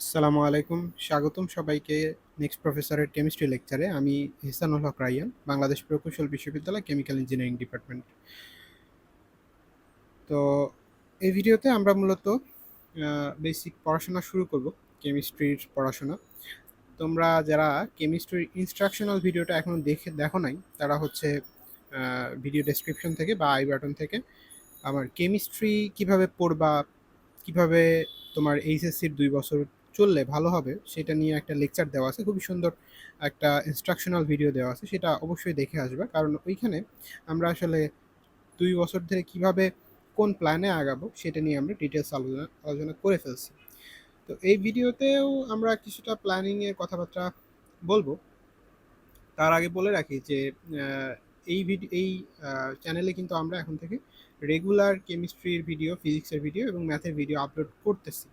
আসসালামু আলাইকুম। স্বাগতম সবাইকে নেক্সট প্রফেসরের কেমিস্ট্রি লেকচারে। আমি ইহসানুল হক রায়হান, বাংলাদেশ প্রকৌশল বিশ্ববিদ্যালয় কেমিক্যাল ইঞ্জিনিয়ারিং ডিপার্টমেন্ট। তো এই ভিডিওতে আমরা মূলত বেসিক পড়াশোনা শুরু করব, কেমিস্ট্রির পড়াশোনা। তোমরা যারা কেমিস্ট্রির ইনস্ট্রাকশনাল ভিডিওটা এখনো দেখো নাই, তারা হচ্ছে ভিডিও ডেসক্রিপশন থেকে বা আই বাটন থেকে আমার কেমিস্ট্রি কিভাবে পড়বা, কিভাবে তোমার এইচএসসির 2 বছর চললে ভালো হবে সেটা নিয়ে একটা লেকচার দেওয়া আছে, খুবই সুন্দর একটা ইনস্ট্রাকশনাল ভিডিও দেওয়া আছে, সেটা অবশ্যই দেখে আসবে। কারণ ওইখানে আমরা আসলে 2 বছর ধরে কিভাবে কোন প্ল্যানে আগাবো সেটা নিয়ে আমরা ডিটেলস আলোচনা আলোচনা করে ফেলছি। তো এই ভিডিওতেও আমরা কিছুটা প্ল্যানিংয়ের কথাবার্তা বলবো। তার আগে বলে রাখি যে আহ, এই চ্যানেলে কিন্তু আমরা এখন থেকে রেগুলার কেমিস্ট্রির ভিডিও, ফিজিক্সের ভিডিও এবং ম্যাথের ভিডিও আপলোড করতেছি।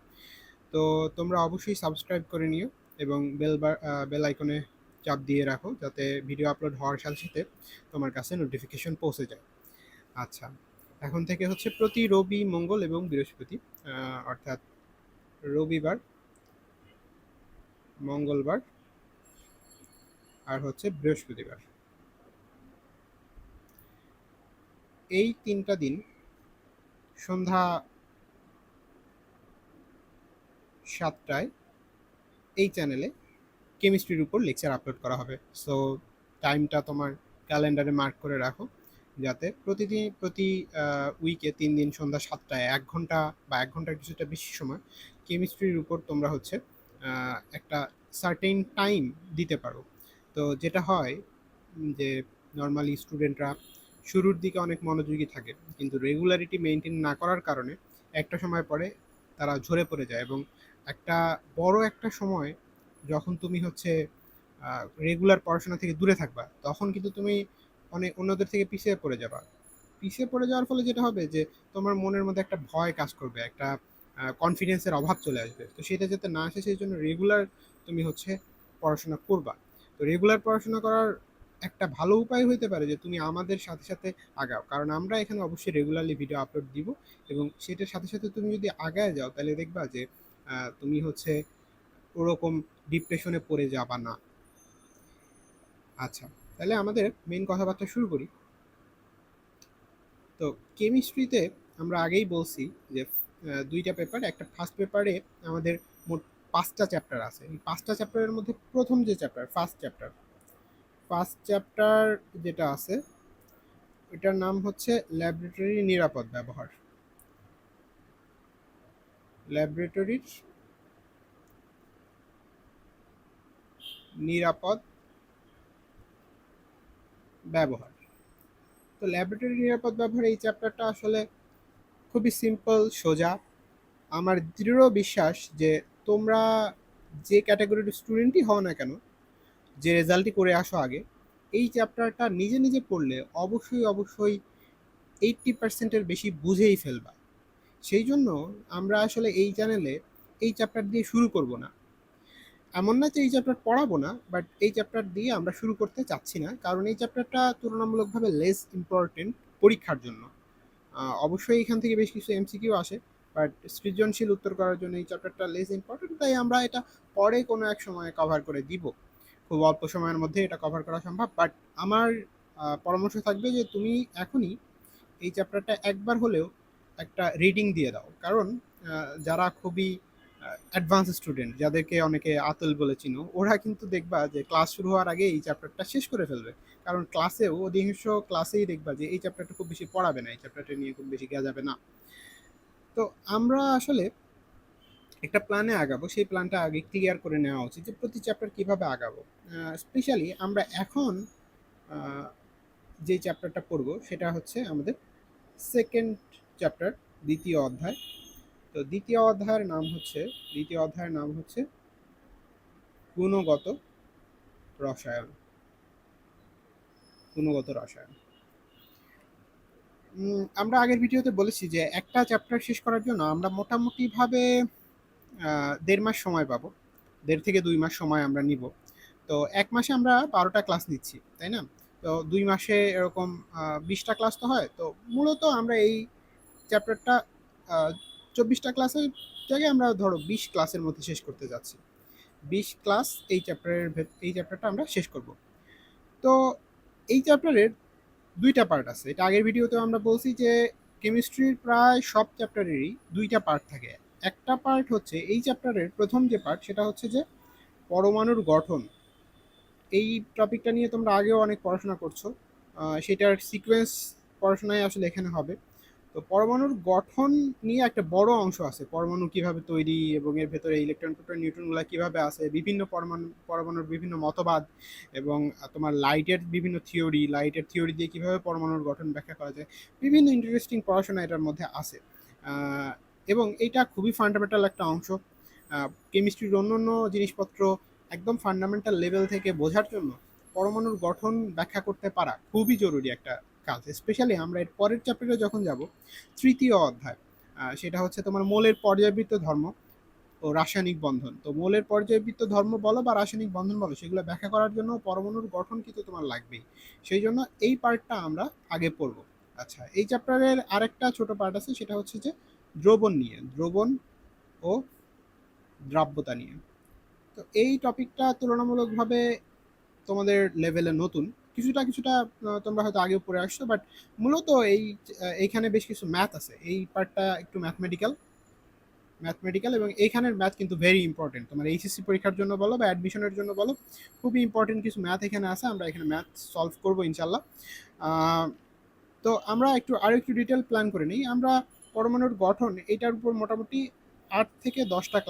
তো তোমরা অবশ্যই সাবস্ক্রাইব করে নিও এবং বেল আইকনে চাপ দিয়ে রাখো, যাতে ভিডিও আপলোড হওয়ার সাথে সাথে তোমার কাছে নোটিফিকেশন পৌঁছে যায়। আচ্ছা, এখন থেকে হচ্ছে প্রতি রবি, মঙ্গল এবং বৃহস্পতি, অর্থাৎ রবিবার, মঙ্গলবার আর হচ্ছে বৃহস্পতিবার, এই 3টা দিন সন্ধ্যা 7টায় এই চ্যানেলে কেমিস্ট্রির উপর লেকচার আপলোড করা হবে। সো টাইমটা তোমার ক্যালেন্ডারে মার্ক করে রাখো, যাতে প্রতি উইকে 3 দিন সন্ধ্যা 7টায় 1 ঘন্টা বা 1 ঘন্টার কিছুটা বেশি সময় কেমিস্ট্রির উপর তোমরা হচ্ছে একটা সার্টেন টাইম দিতে পারো। তো যেটা হয় যে নর্মালি স্টুডেন্টরা শুরুর দিকে অনেক মনোযোগী থাকে, কিন্তু রেগুলারিটি মেনটেন না করার কারণে একটা সময় পরে তারা ঝরে পড়ে যায়, এবং একটা বড় একটা সময় যখন তুমি হচ্ছে রেগুলার পড়াশোনা থেকে দূরে থাকবা, তখন কিন্তু তুমি অনেক অন্যদের থেকে পিছিয়ে পড়ে যাবা। পিছিয়ে পড়ে যাওয়ার ফলে যেটা হবে যে তোমার মনের মধ্যে একটা ভয় কাজ করবে, একটা কনফিডেন্সের অভাব চলে আসবে। তো সেটা যাতে না আসে সেই জন্য রেগুলার তুমি হচ্ছে পড়াশোনা করবা। তো রেগুলার পড়াশোনা করার একটা ভালো উপায় হইতে পারে যে তুমি আমাদের সাথে সাথে আগাও, কারণ আমরা এখানে অবশ্যই রেগুলারলি ভিডিও আপলোড দিব, এবং সেটার সাথে সাথে তুমি যদি আগায় যাও তাহলে দেখবা যে তুমি হচ্ছে ওরকম ডিপ্রেশনে পড়ে যাবা না। আচ্ছা, তাহলে আমাদের মেইন কথাবার্তা শুরু করি। তো কেমিস্ট্রিতে আমরা আগেই বলছি যে 2টা পেপার, একটা ফার্স্ট পেপারে আমাদের মোট 5টা চ্যাপ্টার আছে। এই 5টা চ্যাপ্টারের মধ্যে প্রথম যে চ্যাপ্টার, ফার্স্ট চ্যাপ্টার যেটা আছে এটার নাম হচ্ছে ল্যাবরেটরি নিরাপদ ব্যবহার। ল্যাবরেটরির নিরাপদ ব্যবহার। তো ল্যাবরেটরি নিরাপদ ব্যবহার এই চ্যাপ্টারটা আসলে খুবই সিম্পল, সোজা। আমার দৃঢ় বিশ্বাস যে তোমরা যে ক্যাটাগরির স্টুডেন্টই হও না কেন, যে রেজাল্টই করে আসো আগে, এই চ্যাপ্টারটা নিজে নিজে পড়লে অবশ্যই অবশ্যই 80%-এর বেশি বুঝেই ফেলবা। সেই জন্য আমরা আসলে এই চ্যানেলে এই চ্যাপ্টার দিয়ে শুরু করব না। এমন না যে এই চ্যাপ্টার পড়াবো না, বাট এই চ্যাপ্টার দিয়ে আমরা শুরু করতে চাচ্ছি না, কারণ এই চ্যাপ্টারটা তুলনামূলকভাবে লেস ইম্পর্টেন্ট পরীক্ষার জন্য। অবশ্যই এখান থেকে বেশ কিছু এমসিকিউ আসে, বাট সৃজনশীল উত্তর করার জন্য এই চ্যাপ্টারটা লেস ইম্পর্টেন্ট, তাই আমরা এটা পরে কোনো এক সময় কভার করে দিব। খুব অল্প সময়ের মধ্যে এটা কভার করা সম্ভব, বাট আমার পরামর্শ থাকবে যে তুমি এখনই এই চ্যাপ্টারটা একবার হলেও একটা রিডিং দিয়ে দাও। কারণ যারা খুবই অ্যাডভান্স স্টুডেন্ট, যাদেরকে অনেকে আতল বলে চিনো, ওরা কিন্তু দেখবা যে ক্লাস শুরু হওয়ার আগে এই চ্যাপ্টারটা শেষ করে ফেলবে। কারণ ক্লাসেও অধিকাংশ ক্লাসেই দেখবা যে এই চ্যাপ্টারটা খুব বেশি পড়াবে না, এই চ্যাপ্টারটা নিয়ে খুব বেশি যাবে না। তো আমরা আসলে একটা প্ল্যানে আগাবো, সেই প্ল্যানটা আগে ক্লিয়ার করে নেওয়া উচিত যে প্রতি চ্যাপ্টার কিভাবে আগাবো। স্পেশালি আমরা এখন আহ, যে চ্যাপ্টারটা পড়বো সেটা হচ্ছে আমাদের সেকেন্ড চ্যাপ্টার, দ্বিতীয় অধ্যায়। তো দ্বিতীয় অধ্যায়ের নাম হচ্ছে গুণগত রসায়ন। গুণগত রসায়ন। আমরা আগের ভিডিওতে বলেছি যে একটা চ্যাপ্টার শেষ করার জন্য আমরা মোটামুটিভাবে 1.5 মাস সময় পাবো। 1.5 থেকে 2 মাস সময় আমরা নিব। তো 1 মাসে আমরা 12টা ক্লাস নিচ্ছি, তাই না? তো 2 মাসে এরকম 20টা ক্লাস তো হয়। তো মূলত আমরা এই চ্যাপ্টারটা 24টা ক্লাসে জায়গায় আমরা ধরো 20 ক্লাসের মধ্যে শেষ করতে যাচ্ছি। 20 ক্লাস এই চ্যাপ্টারটা আমরা শেষ করব। তো এই চ্যাপ্টারের দুইটা পার্ট আছে। এটা আগের ভিডিওতেও আমরা বলছি যে কেমিস্ট্রির প্রায় সব চ্যাপ্টারেরই দুইটা পার্ট থাকে। একটা পার্ট হচ্ছে এই চ্যাপ্টারের প্রথম যে পার্ট, সেটা হচ্ছে যে পরমাণুর গঠন। এই টপিকটা নিয়ে তোমরা আগেও অনেক পড়াশোনা করছো, সেটার সিকোয়েন্স পড়াশোনায় আসলে এখানে হবে। তো পরমাণুর গঠন নিয়ে একটা বড় অংশ আছে, পরমাণু কিভাবে তৈরি এবং এর ভেতরে ইলেকট্রন প্রোটন নিউট্রনগুলো কিভাবে আছে, বিভিন্ন পরমাণুর বিভিন্ন মতবাদ, এবং তোমার লাইটের থিওরি দিয়ে কিভাবে পরমাণুর গঠন ব্যাখ্যা করা যায়। বিভিন্ন ইন্টারেস্টিং পড়াশোনা এটার মধ্যে আছে, এবং এটা খুবই ফান্ডামেন্টাল একটা অংশ। কেমিস্ট্রির অন্য জিনিসপত্র একদম ফান্ডামেন্টাল লেভেল থেকে বোঝার জন্য পরমাণুর গঠন ব্যাখ্যা করতে পারা খুবই জরুরি একটা কাজ। স্পেশালি আমরা এর পরের চ্যাপ্টারে যখন যাব, তৃতীয় অধ্যায়, সেটা হচ্ছে তোমার মোলের পর্যায়বৃত্ত ধর্ম ও রাসায়নিক বন্ধন। তো মোলের পর্যায়বৃত্ত ধর্ম বলো বা রাসায়নিক বন্ধন বলো, সেগুলো ব্যাখ্যা করার জন্য পরমাণুর গঠন কিন্তু তোমার লাগবেই। সেই জন্য এই পার্টটা আমরা আগে পড়বো। আচ্ছা, এই চ্যাপ্টারের আরেকটা ছোট পার্ট আছে, সেটা হচ্ছে যে দ্রবণ ও দ্রাব্যতা নিয়ে। তো এই টপিকটা তুলনামূলকভাবে তোমাদের লেভেলে নতুন, কিছুটা কিছুটা তোমরা হয়তো আগেও পড়ে আসছো, বাট মূলত এইখানে বেশ কিছু ম্যাথ আছে। এই পার্টটা একটু ম্যাথমেটিক্যাল, এবং এইখানের ম্যাথ কিন্তু ভেরি ইম্পর্টেন্ট। তোমার এইচএসসি পরীক্ষার জন্য বলো বা অ্যাডমিশনের জন্য বলো, খুবই ইম্পর্টেন্ট কিছু ম্যাথ এখানে আছে। আমরা এখানে ম্যাথ সলভ করবো ইনশাল্লাহ। তো আমরা আরো একটু ডিটেল প্ল্যান করে নিই। আমরা পরমাণুর গঠন এটার উপর মোটামুটি 8 থেকে 10টা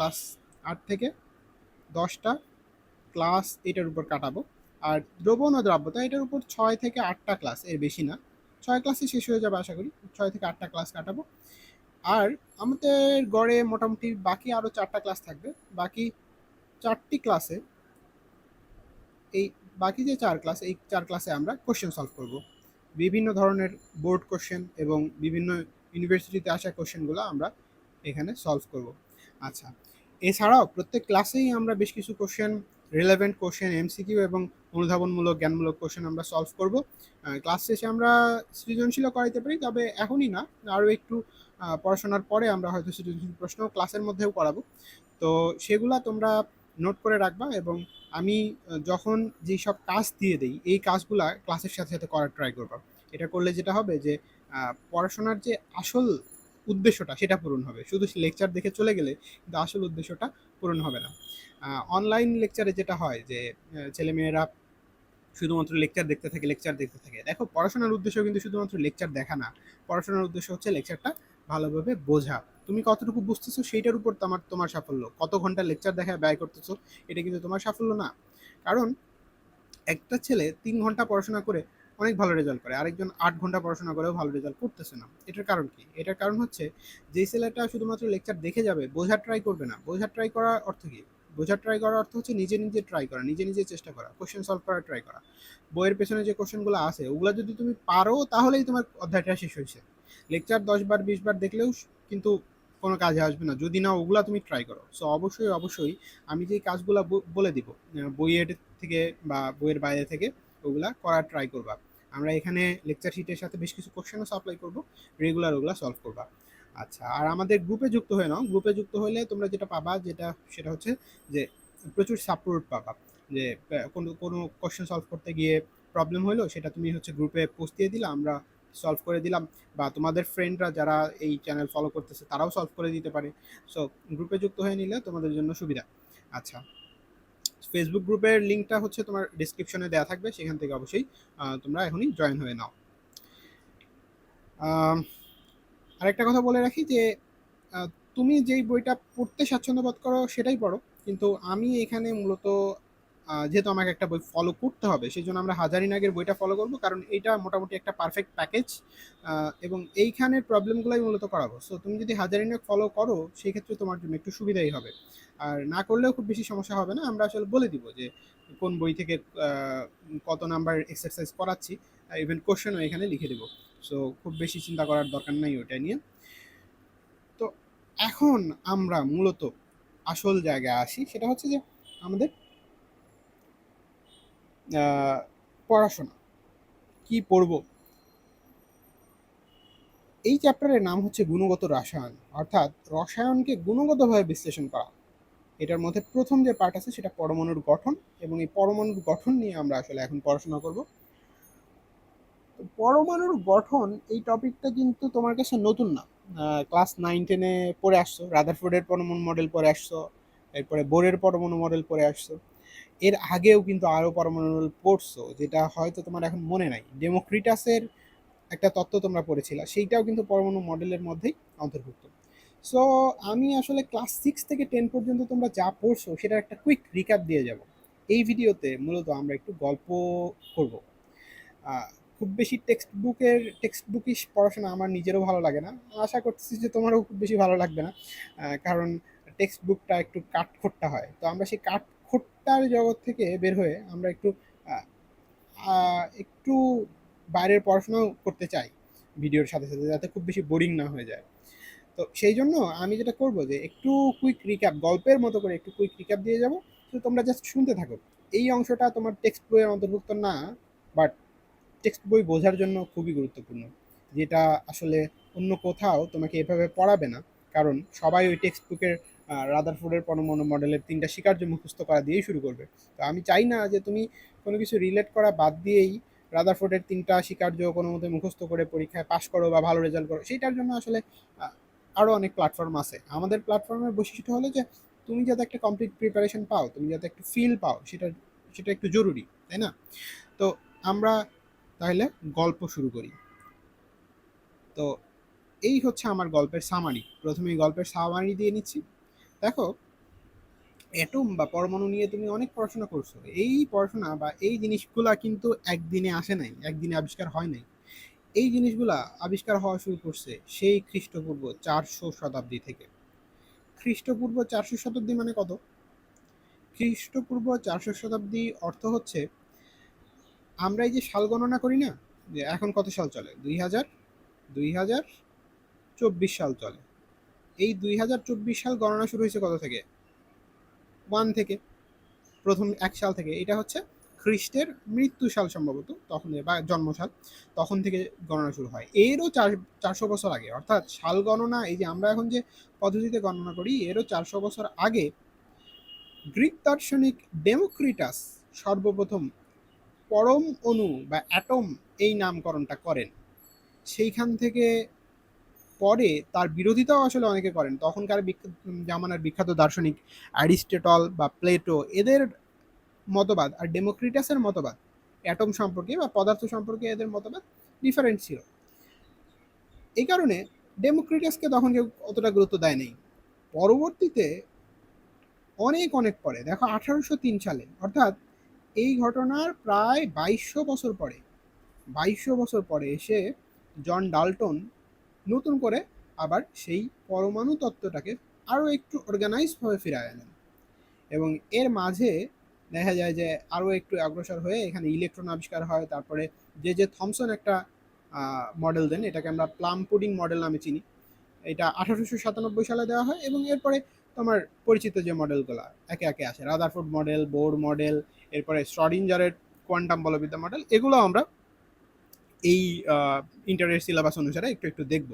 ক্লাস এটার উপর কাটাবো। আর দ্রবণ ও দ্রাব্যতা এটার উপর 6 থেকে 8টা ক্লাস, এর বেশি না। 6 ক্লাসে শেষ হয়ে যাবে আশা করি, 6 থেকে 8টা ক্লাস কাটাবো। আর আমাদের গড়ে মোটামুটি বাকি আরও 4টা ক্লাস থাকবে। বাকি 4টি ক্লাসে এই বাকি যে 4 ক্লাস, এই 4 ক্লাসে আমরা কোশ্চেন সলভ করব, বিভিন্ন ধরনের বোর্ড কোশ্চেন এবং বিভিন্ন ইউনিভার্সিটিতে আসা কোশ্চেনগুলো আমরা এখানে সলভ করব। আচ্ছা, এছাড়াও প্রত্যেক ক্লাসেই আমরা বেশ কিছু কোশ্চেন, রিলেভেন্ট কোশ্চেন, এমসিকিউ এবং অনুধাবনমূলক জ্ঞানমূলক কোশ্চেন আমরা সলভ করব। ক্লাস শেষে আমরা সৃজনশীলও করাইতে পারি, তবে এখনই না, আরও একটু পড়াশোনার পরে আমরা হয়তো সৃজনশীল প্রশ্ন ক্লাসের মধ্যেও করাবো। তো সেগুলা তোমরা নোট করে রাখবা, এবং আমি যখন যেই সব কাজ দিয়ে দিই, এই কাজগুলা ক্লাসের সাথে সাথে করার ট্রাই করবা। এটা করলে যেটা হবে যে পড়াশোনার যে আসল উদ্দেশ্যটা সেটা পূরণ হবে। শুধু লেকচার দেখে চলে গেলে কিন্তু আসল উদ্দেশ্যটা পূরণ হবে না। অনলাইন লেকচারে যেটা হয় যে ছেলেমেয়েরা শুধুমাত্র লেকচার দেখতে থাকে। দেখো, পড়াশোনার উদ্দেশ্য কিন্তু শুধুমাত্র লেকচার দেখা না। পড়াশোনার উদ্দেশ্য হচ্ছে লেকচারটা ভালোভাবে বোঝা। তুমি কতটুকু বুঝতেছো সেইটার উপর তোমার সাফল্য। কত ঘন্টা লেকচার দেখায় ব্যয় করতেছো, এটা কিন্তু তোমার সাফল্য না। কারণ একটা ছেলে 3 ঘন্টা পড়াশোনা করে অনেক ভালো রেজাল্ট করে, আরেকজন 8 ঘন্টা পড়াশোনা করেও ভালো রেজাল্ট করতেছে না। এটার কারণ কি? এটার কারণ হচ্ছে, যেই ছেলেটা শুধুমাত্র লেকচার দেখে যাবে, বোঝার ট্রাই করবে না। বোঝার ট্রাই করার অর্থ হচ্ছে নিজে নিজে ট্রাই করা, নিজে নিজে চেষ্টা করা, কোশ্চেন সলভ করার ট্রাই করা। বইয়ের পেছনে যে কোশ্চেনগুলো আছে, ওগুলো যদি তুমি পারো তাহলেই তোমার অধ্যায়টা শেষ হয়েছে। লেকচার 10 বার 20 বার দেখলেও কিন্তু কোনো কাজে আসবে না যদি না ওগুলা তুমি ট্রাই করো। সো অবশ্যই অবশ্যই আমি যেই কাজগুলো বলে দিব, বইয়ের থেকে বা বইয়ের বাইরে থেকে, ওগুলা করার ট্রাই করবা। আমরা এখানে লেকচার শিটের সাথে বেশ কিছু কোশ্চেনও সাপ্লাই করবো, রেগুলার ওগুলা সলভ করবা। আচ্ছা, আর আমাদের গ্রুপে যুক্ত হয়ে নাও। গ্রুপে যুক্ত হলে তোমরা যেটা পাবা, সেটা হচ্ছে যে প্রচুর সাপোর্ট পাবা। যে কোনো কোনো কোশ্চেন সলভ করতে গিয়ে প্রবলেম হলো, সেটা তুমি হচ্ছে গ্রুপে পোস্ট দিয়ে দিলা, আমরা সলভ করে দিলাম। বা তোমাদের ফ্রেন্ডরা যারা এই চ্যানেল ফলো করতেছে তারাও সলভ করে দিতে পারে। সো গ্রুপে যুক্ত হয়ে নিলে তোমাদের জন্য সুবিধা। আচ্ছা, ফেসবুক গ্রুপের লিঙ্কটা হচ্ছে তোমার ডিসক্রিপশনে দেওয়া থাকবে, সেখান থেকে অবশ্যই তোমরা এখনই জয়েন হয়ে নাও। আরেকটা কথা বলে রাখি যে আহ, তুমি যেই বইটা পড়তে স্বাচ্ছন্দ্য বোধ করো সেটাই পড়ো, কিন্তু আমি এখানে মূলত যেহেতু আমাকে একটা বই ফলো করতে হবে, সেই জন্য আমরা হাজারিনাগের বইটা ফলো করবো, কারণ এইটা মোটামুটি একটা পারফেক্ট প্যাকেজ, এবং এইখানের প্রবলেমগুলোই মূলত করাবো। সো তুমি যদি হাজারিনাগ ফলো করো, সেই ক্ষেত্রে তোমার জন্য একটু সুবিধাই হবে। আর না করলেও খুব বেশি সমস্যা হবে না, আমরা আসলে বলে দিব যে কোন বই থেকে কত নাম্বার এক্সারসাইজ করাচ্ছি, ইভেন কোশ্চেনও এখানে লিখে দেবো। সো খুব বেশি চিন্তা করার দরকার নাই ওটা নিয়ে। তো এখন আমরা মূলত আসল জায়গায় আসি, সেটা হচ্ছে যে আমাদের পড়াশোনা কি পড়ব। এই চ্যাপ্টারের নাম হচ্ছে গুণগত রসায়ন, অর্থাৎ রসায়নকে গুণগতভাবে বিশ্লেষণ করা। এটার মধ্যে প্রথম যে পার্ট আছে সেটা পরমাণুর গঠন, এবং এই পরমাণুর গঠন নিয়ে আমরা আসলে এখন পড়াশোনা করব। পরমাণুর গঠন এই টপিকটা কিন্তু তোমার কাছে নতুন না। ক্লাস 9-10-এ পড়ে আসছো, রাদারফোর্ডের পরমাণু মডেল পড়ে আসছো, এরপরে বোরের পরমাণু মডেল পড়ে আসছো। এর আগেও কিন্তু আরও পরমাণু মডেল পড়ছো, যেটা হয়তো তোমার এখন মনে নাই। ডেমোক্রিটাসের একটা তত্ত্ব তোমরা পড়েছিলা, সেইটাও কিন্তু পরমাণু মডেলের মধ্যেই অন্তর্ভুক্ত। সো আমি আসলে ক্লাস 6 থেকে 10 পর্যন্ত তোমরা যা পড়ছো সেটার একটা কুইক রিক্যাপ দিয়ে যাব। এই ভিডিওতে মূলত আমরা একটু গল্প করব। খুব বেশি টেক্সট বুকিশ পড়াশোনা আমার নিজেরও ভালো লাগে না, আশা করতেছি যে তোমারও খুব বেশি ভালো লাগবে না। কারণ টেক্সট বুকটা একটু কাঠখোট্টা হয়, তো আমরা সেই কাঠখোট্টার জগৎ থেকে বের হয়ে আমরা একটু বাইরের পড়াশোনাও করতে চাই ভিডিওর সাথে সাথে, যাতে খুব বেশি বোরিং না হয়ে যায়। তো সেই জন্য আমি যেটা করব যে একটু কুইক রিক্যাপ, গল্পের মতো করে একটু কুইক রিক্যাপ দিয়ে যাব, তো তোমরা জাস্ট শুনতে থাকো। এই অংশটা তোমার টেক্সট বইয়ের অন্তর্ভুক্ত না, বাট টেক্সট বই বোঝার জন্য খুবই গুরুত্বপূর্ণ, যেটা আসলে অন্য কোথাও তোমাকে এভাবে পড়াবে না। কারণ সবাই ওই টেক্সট বুকের রাদারফোর্ডের পরমাণু মডেলের 3টা স্বীকার্য মুখস্থ করা দিয়েই শুরু করবে। তো আমি চাই না যে তুমি কোনো কিছু রিলেট করা বাদ দিয়েই রাদারফোর্ডের 3টা স্বীকার্য কোনো মতে মুখস্থ করে পরীক্ষায় পাশ করো বা ভালো রেজাল্ট করো। সেইটার জন্য আসলে আরও অনেক প্ল্যাটফর্ম আছে। আমাদের প্ল্যাটফর্মের বৈশিষ্ট্য হলো যে তুমি যাতে একটা কমপ্লিট প্রিপারেশন পাও, তুমি যাতে একটু ফিল পাও, সেটা সেটা একটু জরুরি, তাই না? তো আমরা তাহলে গল্প শুরু করি। তো এই হচ্ছে আমার গল্পের সামারি। প্রথমেই গল্পের সামারি দিয়ে নিচ্ছি। দেখো, অ্যাটম বা পরমাণু নিয়ে তুমি অনেক পড়াশোনা করছো। এই পড়াশোনা বা এই জিনিসগুলা কিন্তু একদিনে আসে নাই, একদিনে আবিষ্কার হয় নাই। এই জিনিসগুলা আবিষ্কার হওয়া শুরু করছে সেই খ্রিস্টপূর্ব 400 শতাব্দী থেকে। খ্রিস্টপূর্ব 400 শতাব্দী মানে কত? খ্রিস্টপূর্ব 400 শতাব্দী অর্থ হচ্ছে, আমরা এই যে সাল গণনা করি না, যে এখন কত সাল চলে, 2000, 2024 সাল চলে। এই 2024 সাল গণনা শুরু হয়েছে কত থেকে? 1 থেকে, প্রথম 1 সাল থেকে। এটা হচ্ছে খ্রিস্টের মৃত্যু সাল সম্ভবত, তখন বা জন্মসাল, তখন থেকে গণনা শুরু হয়। এরও 400 বছর আগে, অর্থাৎ সাল গণনা এই যে আমরা এখন যে পদ্ধতিতে গণনা করি, এরও 400 বছর আগে গ্রিক দার্শনিক ডেমোক্রিটাস সর্বপ্রথম পরম অণু বা অ্যাটম এই নামকরণটা করেন। সেইখান থেকে পরে তার বিরোধিতাও আসলে অনেকে করেন। তখনকার জামানার বিখ্যাত দার্শনিক অ্যারিস্টটল বা প্লেটো, এদের মতবাদ আর ডেমোক্রিটাসের মতবাদ অ্যাটম সম্পর্কে বা পদার্থ সম্পর্কে, এদের মতবাদ ডিফারেন্ট ছিল। এই কারণে ডেমোক্রিটাসকে তখন কেউ অতটা গুরুত্ব দেয় নাই। পরবর্তীতে অনেক অনেক পরে, দেখো 1803 সালে, অর্থাৎ এই ঘটনার প্রায় 2200 বছর পরে, 2200 বছর পরে এসে জন ডাল্টন নতুন করে আবার সেই পরমাণু তত্ত্বটাকে আরও একটু অর্গানাইজভাবে ফিরায় আনেন। এবং এর মাঝে দেখা যায় যে আরও একটু অগ্রসর হয়ে এখানে ইলেকট্রন আবিষ্কার হয়। তারপরে যে থমসন একটা মডেল দেন, এটাকে আমরা প্লাম পুডিং মডেল নামে চিনি। এটা 1897 সালে দেওয়া হয়, এবং এরপরে তোমার পরিচিত যে মডেলগুলো একে একে আসে, রাদারফোর্ড মডেল, বোর মডেল, এরপরে শ্রডিঞ্জারের কোয়ান্টাম বলবিদ্যা মডেল, এগুলো আমরা এই ইন্টারের সিলেবাস অনুসারে একটু একটু দেখব।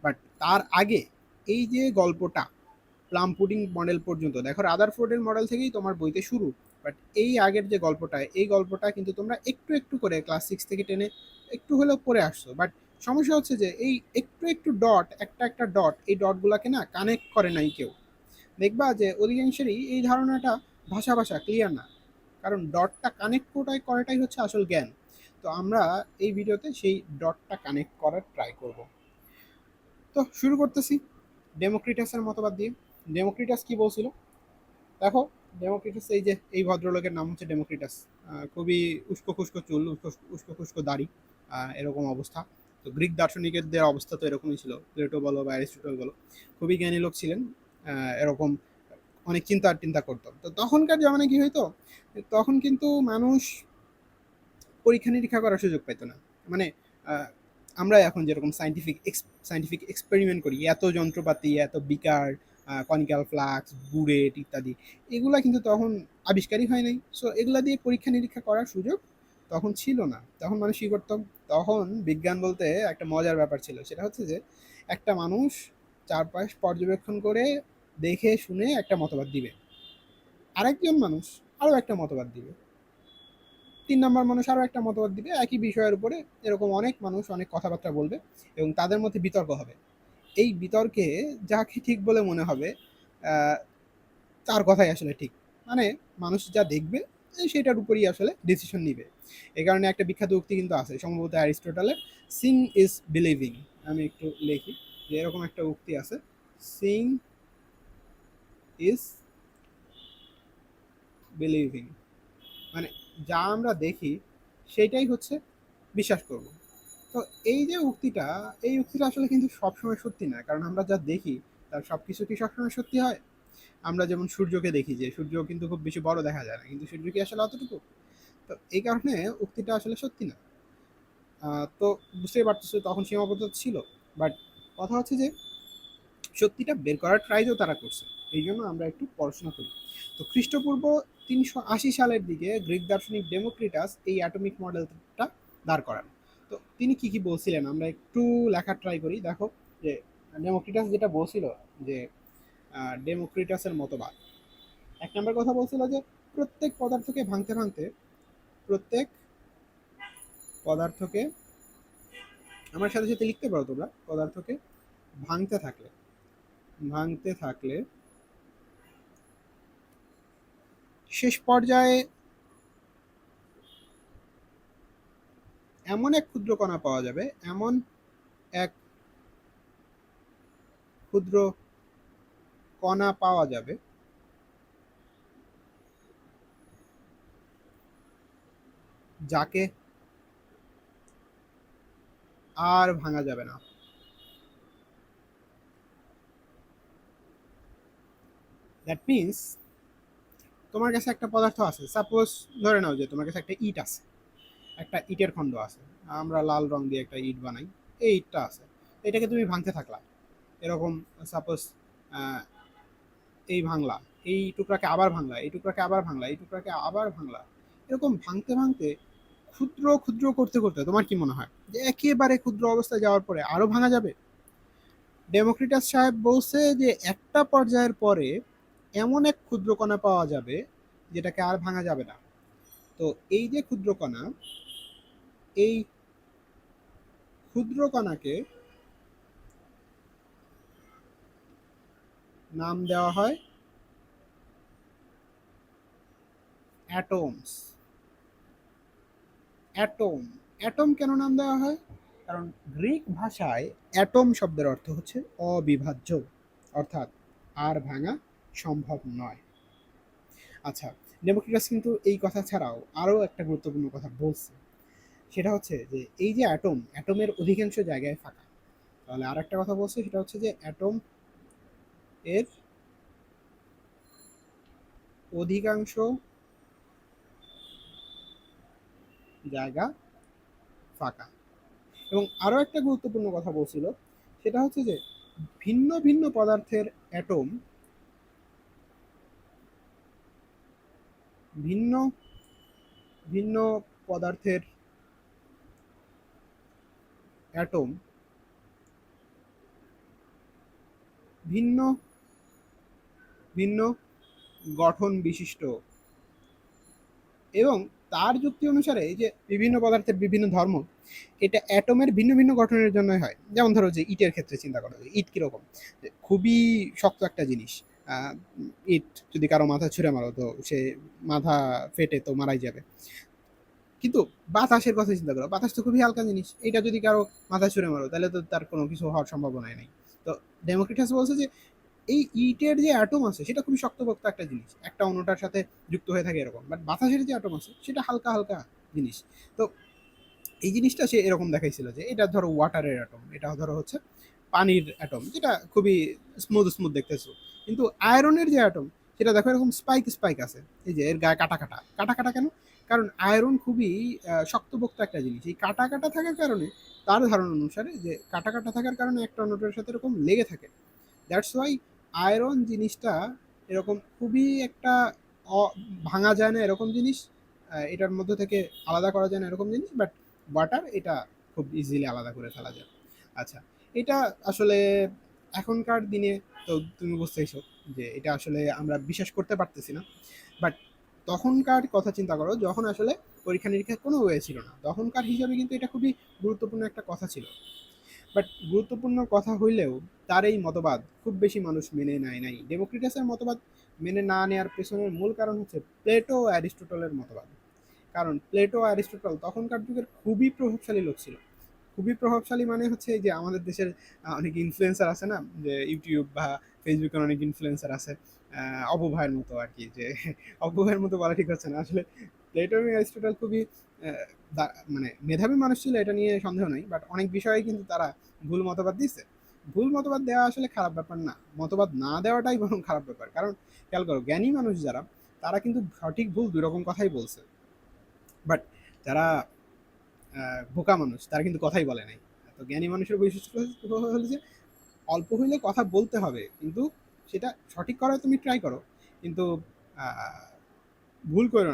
বাট তার আগে এই যে গল্পটা প্লাম পুডিং মডেল পর্যন্ত, দেখো রাদারফোর্ডের মডেল থেকেই তোমার বইতে শুরু। বাট এই আগের যে গল্পটা, এই গল্পটা কিন্তু তোমরা একটু একটু করে ক্লাস 6 থেকে 10-এ একটু হলেও পড়ে আসছো। বাট সমস্যা হচ্ছে যে এই একটু একটু ডট, একটা একটা ডট, এই ডটগুলোকে না কানেক্ট করে নাই কেউ। দেখবা যে অধিকাংশেরই এই ধারণাটা ভাষা ভাষা ক্লিয়ার না, কারণ ডটটা কানেক্ট করাটাই হচ্ছে আসল জ্ঞান। তো আমরা এই ভিডিওতে সেই ডটটা কানেক্ট করার ট্রাই করব। তো শুরু করতেছি ডেমোক্রিটাসের মতবাদ দিয়ে। ডেমোক্রিটাস কি বলছিল দেখো। ডেমোক্রিটাস, এই যে এই ভদ্রলোকের নাম হচ্ছে ডেমোক্রিটাস। খুবই উস্কো খুস্কো চুল, উস্কো খুস্কো দাড়ি, এরকম অবস্থা। তো গ্রিক দার্শনিকদের অবস্থা তো এরকমই ছিল, প্লেটো বলো বা অ্যারিস্টটল বলো, খুবই জ্ঞানী লোক ছিলেন। এরকম অনেক চিন্তা টিন্তা করতো। তো তখনকার জামানায় কি হইতো, তখন কিন্তু মানুষ পরীক্ষা নিরীক্ষা করার সুযোগ পাইতো না। মানে আহ, আমরা এখন যেরকম সাইন্টিফিক এক্সপেরিমেন্ট করি, এত যন্ত্রপাতি, এত বিকার, কনিক্যাল ফ্লাক্স, বুরেট ইত্যাদি, এগুলা কিন্তু তখন আবিষ্কারই হয় নাই। সো এগুলা দিয়ে পরীক্ষা নিরীক্ষা করার সুযোগ তখন ছিল না। তখন মানুষ কি করতো? তখন বিজ্ঞান বলতে একটা মজার ব্যাপার ছিল। সেটা হচ্ছে যে একটা মানুষ চারপাশ পর্যবেক্ষণ করে দেখে শুনে একটা মতবাদ দিবে। আরেকজন মানুষ আরো একটা মতবাদ দিবে। ৩ নাম্বার মানুষ আরো একটা মতবাদ দিবে একই বিষয়ের উপরে। এরকম অনেক মানুষ অনেক কথাবার্তা বলবে এবং তাদের মধ্যে বিতর্ক হবে। এই বিতর্কে যাকে ঠিক বলে মনে হবে আ তার কথাই আসলে ঠিক। মানে মানুষ যা দেখবে সেটার উপরেই আসলে ডিসিশন নিবে। এই কারণে একটা বিখ্যাত উক্তি কিন্তু আছে সম্ভবত অ্যারিস্টটলের, "সিং ইজ বিলিভিং"। আমি একটু লিখি যে এরকম একটা উক্তি আছে, "সিং ইজ বিলিভিং"। মানে যা আমরা দেখি সেটাই হচ্ছে বিশ্বাস করব। তো এই যে উক্তিটা, এই উক্তিটা আসলে কিন্তু সবসময় সত্যি না। কারণ আমরা যা দেখি তার সবকিছু কি সবসময় সত্যি হয়? আমরা যেমন সূর্যকে দেখি যে সূর্য কিন্তু খুব বেশি বড় দেখা যায় না। কিন্তু সূর্য কি আসলে অতটুকু? তো এই কারণে উক্তিটা আসলে সত্যি না। তো বুঝতেই পারতেছো তখন সীমাবদ্ধতা ছিল। বাট কথা হচ্ছে যে সত্যিটা বের করার ট্রাইও তারা করছে। এই জন্য আমরা একটু পড়াশোনা করি। তো খ্রিস্টপূর্ব ৩৮০ সালের দিকে গ্রিক দার্শনিক ডেমোক্রিটাস এই অ্যাটমিক মডেলটা দাঁড় করান। তো তিনি কি কি বলছিলেন আমরা একটু লেখার ট্রাই করি। দেখো যে ডেমোক্রিটাস যেটা বলছিল যে ডেমোক্রিটাসের মতবাদ, এক নম্বর কথা বলছিল যে প্রত্যেক পদার্থকে ভাঙতে ভাঙতে, প্রত্যেক পদার্থকে, আমার সাথে সাথে লিখতে পারো তোমরা, পদার্থকে ভাঙতে থাকলে, ভাঙতে থাকলে শেষ পর্যায়ে এমন এক ক্ষুদ্র কণা পাওয়া যাবে, এমন এক ক্ষুদ্র কণা পাওয়া যাবে যাকে আর ভাঙা যাবে না। দ্যাট মিনস তোমার কাছে একটা পদার্থ আছে, সাপোজ ধরে নাও যে তোমার কাছে একটা ইট আছে, একটা ইটের খণ্ড আছে। আমরা লাল রং দিয়ে একটা ইট বানাই, এই ইটটা আছে, এটাকে তুমি ভাঙতে থাকলা এরকম। সাপোজ এই ভাঙলা, এই টুকরাকে আবার ভাঙলা, এই টুকরাকে আবার ভাঙলা, এই টুকরাকে আবার ভাঙলা, এরকম ভাঙতে ভাঙতে ক্ষুদ্র ক্ষুদ্র করতে করতে তোমার কি মনে হয় যে একেবারে ক্ষুদ্র অবস্থায় যাওয়ার পরে আরো ভাঙা যাবে? ডেমোক্রিটাস সাহেব বলছে যে একটা পর্যায়ের পরে এমন এক ক্ষুদ্র কণা পাওয়া যাবে যেটাকে আর ভাঙা যাবে না। তো এই যে ক্ষুদ্র কণা, এই ক্ষুদ্র কণাকে নাম দেওয়া হয় অ্যাটমস। অ্যাটম, অ্যাটম কেন নাম দেওয়া হয়? কারণ গ্রিক ভাষায় অ্যাটম শব্দের অর্থ হচ্ছে অবিভাজ্য, অর্থাৎ আর ভাঙা সম্ভব নয়। আচ্ছা, ডেমোক্রিটাস কিন্তু এই কথা ছাড়াও আরও একটা গুরুত্বপূর্ণ কথা বলছে। সেটা হচ্ছে যে এই যে অ্যাটম, অ্যাটমের অধিকাংশ জায়গায় ফাঁকা। তাহলে আর একটা কথা বলছে, সেটা হচ্ছে যে অ্যাটম এর অধিকাংশ জায়গা ফাঁকা। এবং আরও একটা গুরুত্বপূর্ণ কথা বলছিল, সেটা হচ্ছে যে ভিন্ন ভিন্ন পদার্থের অ্যাটম, ভিন্ন ভিন্ন পদার্থের অ্যাটম ভিন্ন ভিন্ন গঠন বিশিষ্ট। এবং তার যুক্তি অনুসারে এই যে বিভিন্ন পদার্থের বিভিন্ন ধর্ম, এটা অ্যাটমের ভিন্ন ভিন্ন গঠনের জন্যই হয়। যেমন ধরো যে ইটের ক্ষেত্রে চিন্তা করো, ইট কিরকম, খুবই শক্ত একটা জিনিস। আহ, ইট যদি কারো মাথা ছুঁড়ে মারো তো সে মাথা ফেটে তো মারাই যাবে। কিন্তু বাতাসের কথা চিন্তা করো, বাতাস তো খুবই হালকা জিনিস, এটা যদি কারো মাথা ছুঁড়ে মারো তাহলে তো তার কোনো কিছু হওয়ার সম্ভাবনাই নেই। তো ডেমোক্রিটাস বলছে যে এই ইটের যে অ্যাটম আছে সেটা খুবই শক্তপোক্ত একটা জিনিস, একটা অন্যটার সাথে যুক্ত হয়ে থাকে এরকম। বাট বাতাসের যে অ্যাটম আছে সেটা হালকা হালকা জিনিস। তো এই জিনিসটা সে এরকম দেখাইছিল যে এটা ধরো ওয়াটারের অ্যাটম, এটা ধরো হচ্ছে পানির অ্যাটম, যেটা খুবই স্মুথ স্মুথ দেখতেছো। কিন্তু আয়রনের যে অ্যাটম, সেটা দেখো এরকম স্পাইক স্পাইক আছে, এই যে এর গায়ে কাটা কাটা কাটা কাটা কেন? কারণ আয়রন খুবই শক্তপোক্ত একটা জিনিস। এই কাটা কাটা থাকার কারণে, তার ধারণা অনুসারে যে কাটা কাটা থাকার কারণে একটা অন্যটার সাথে এরকম লেগে থাকে। দ্যাটস ওয়াই আয়রন জিনিসটা এরকম খুবই একটা ভাঙা যায় না এরকম জিনিস, এটার মধ্যে থেকে আলাদা করা যায় না এরকম জিনিস, বাট ওয়াটার এটা খুব ইজিলি আলাদা করে ফেলা যায়। আচ্ছা, এটা আসলে এখনকার দিনে তো তুমি বুঝতেইছো যে এটা আসলে আমরা বিশ্বাস করতে পারতেছি না, বাট তখনকার কথা চিন্তা করো যখন আসলে পরীক্ষা নিরীক্ষার কোনো ওয়ে ছিল না, তখনকার হিসাবে কিন্তু এটা খুবই গুরুত্বপূর্ণ একটা কথা ছিল। বাট গুরুত্বপূর্ণ কথা হইলেও তার এই মতবাদ খুব বেশি মানুষ মেনে নেয় নাই। ডেমোক্রিটাসের মতবাদ মেনে না নেওয়ার পেছনের মূল কারণ হচ্ছে প্লেটো ও অ্যারিস্টটলের মতবাদ। কারণ প্লেটো ও অ্যারিস্টটল তখনকার যুগের খুবই প্রভাবশালী লোক ছিল। খুবই প্রভাবশালী মানে হচ্ছে এই যে আমাদের দেশের অনেক ইনফ্লুয়েন্সার আছে না, যে ইউটিউব বা ফেসবুকের অনেক ইনফ্লুয়েন্সার আছে, অপু ভাইয়ের মতো আর কি, যে অপু ভাইয়ের মতো বলা ঠিক হচ্ছে না আসলে। প্লেটো এবং অ্যারিস্টটল খুবই মানে মেধাবী মানুষ ছিল, এটা নিয়ে সন্দেহ নেই, বাট অনেক বিষয়ে কিন্তু তারা ভুল মতবাদ দিচ্ছে। ভুল মতবাদ দেওয়া আসলে খারাপ ব্যাপার না, মতবাদ না দেওয়াটাই বরং খারাপ ব্যাপার। কারণ খেয়াল করো, জ্ঞানী মানুষ যারা, তারা কিন্তু সঠিক ভুল দুই রকম কথাই বলছে, বাট যারা বোকা মানুষ তারা কিন্তু কথাই বলে নাই। তো জ্ঞানী মানুষের বৈশিষ্ট্য হলো যে অল্প হইলে কথা বলতে হবে, কিন্তু সেটা সঠিক করার তুমি ট্রাই করো, কিন্তু আহ, ভুল করো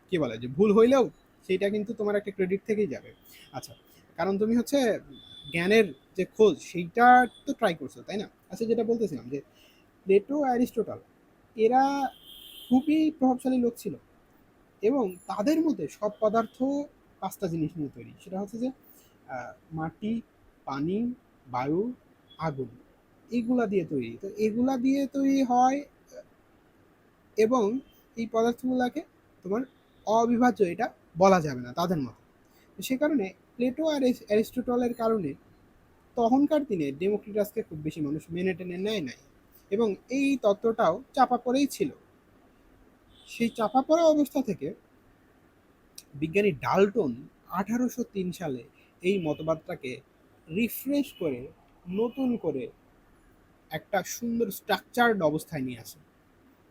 কি বলে যে ভুল হইলেও সেইটা কিন্তু তোমার একটা ক্রেডিট থেকেই যাবে। আচ্ছা, কারণ তুমি হচ্ছে জ্ঞানের যে খোঁজ সেইটা তো ট্রাই করছো, তাই না? আচ্ছা, যেটা বলতেছিলাম যে প্লেটো অ্যারিস্টোটল এরা খুবই প্রভাবশালী লোক ছিল, এবং তাদের মধ্যে সব পদার্থ পাঁচটা জিনিস নিয়ে তৈরি। সেটা হচ্ছে যে মাটি, পানি, বায়ু, আগুন, এগুলা দিয়ে তৈরি। তো এগুলা দিয়ে তৈরি হয়, এবং এই পদার্থগুলোকে তোমার অবিভাজ্য এটা বলা যাবে না তাদের মতো। তো সে কারণে প্লেটো আর অ্যারিস্টটলের কারণে তখনকার দিনে ডেমোক্রিটাসকে খুব বেশি মানুষ মেনে টেনে নেয় নাই, এবং এই তত্ত্বটাও চাপা পড়েই ছিল। সেই চাপা পড়া অবস্থা থেকে বিজ্ঞানী ডাল্টন 1803 সালে এই মতবাদটাকে রিফ্রেশ করে নতুন করে একটা সুন্দর স্ট্রাকচার্ড অবস্থায় নিয়ে আসে।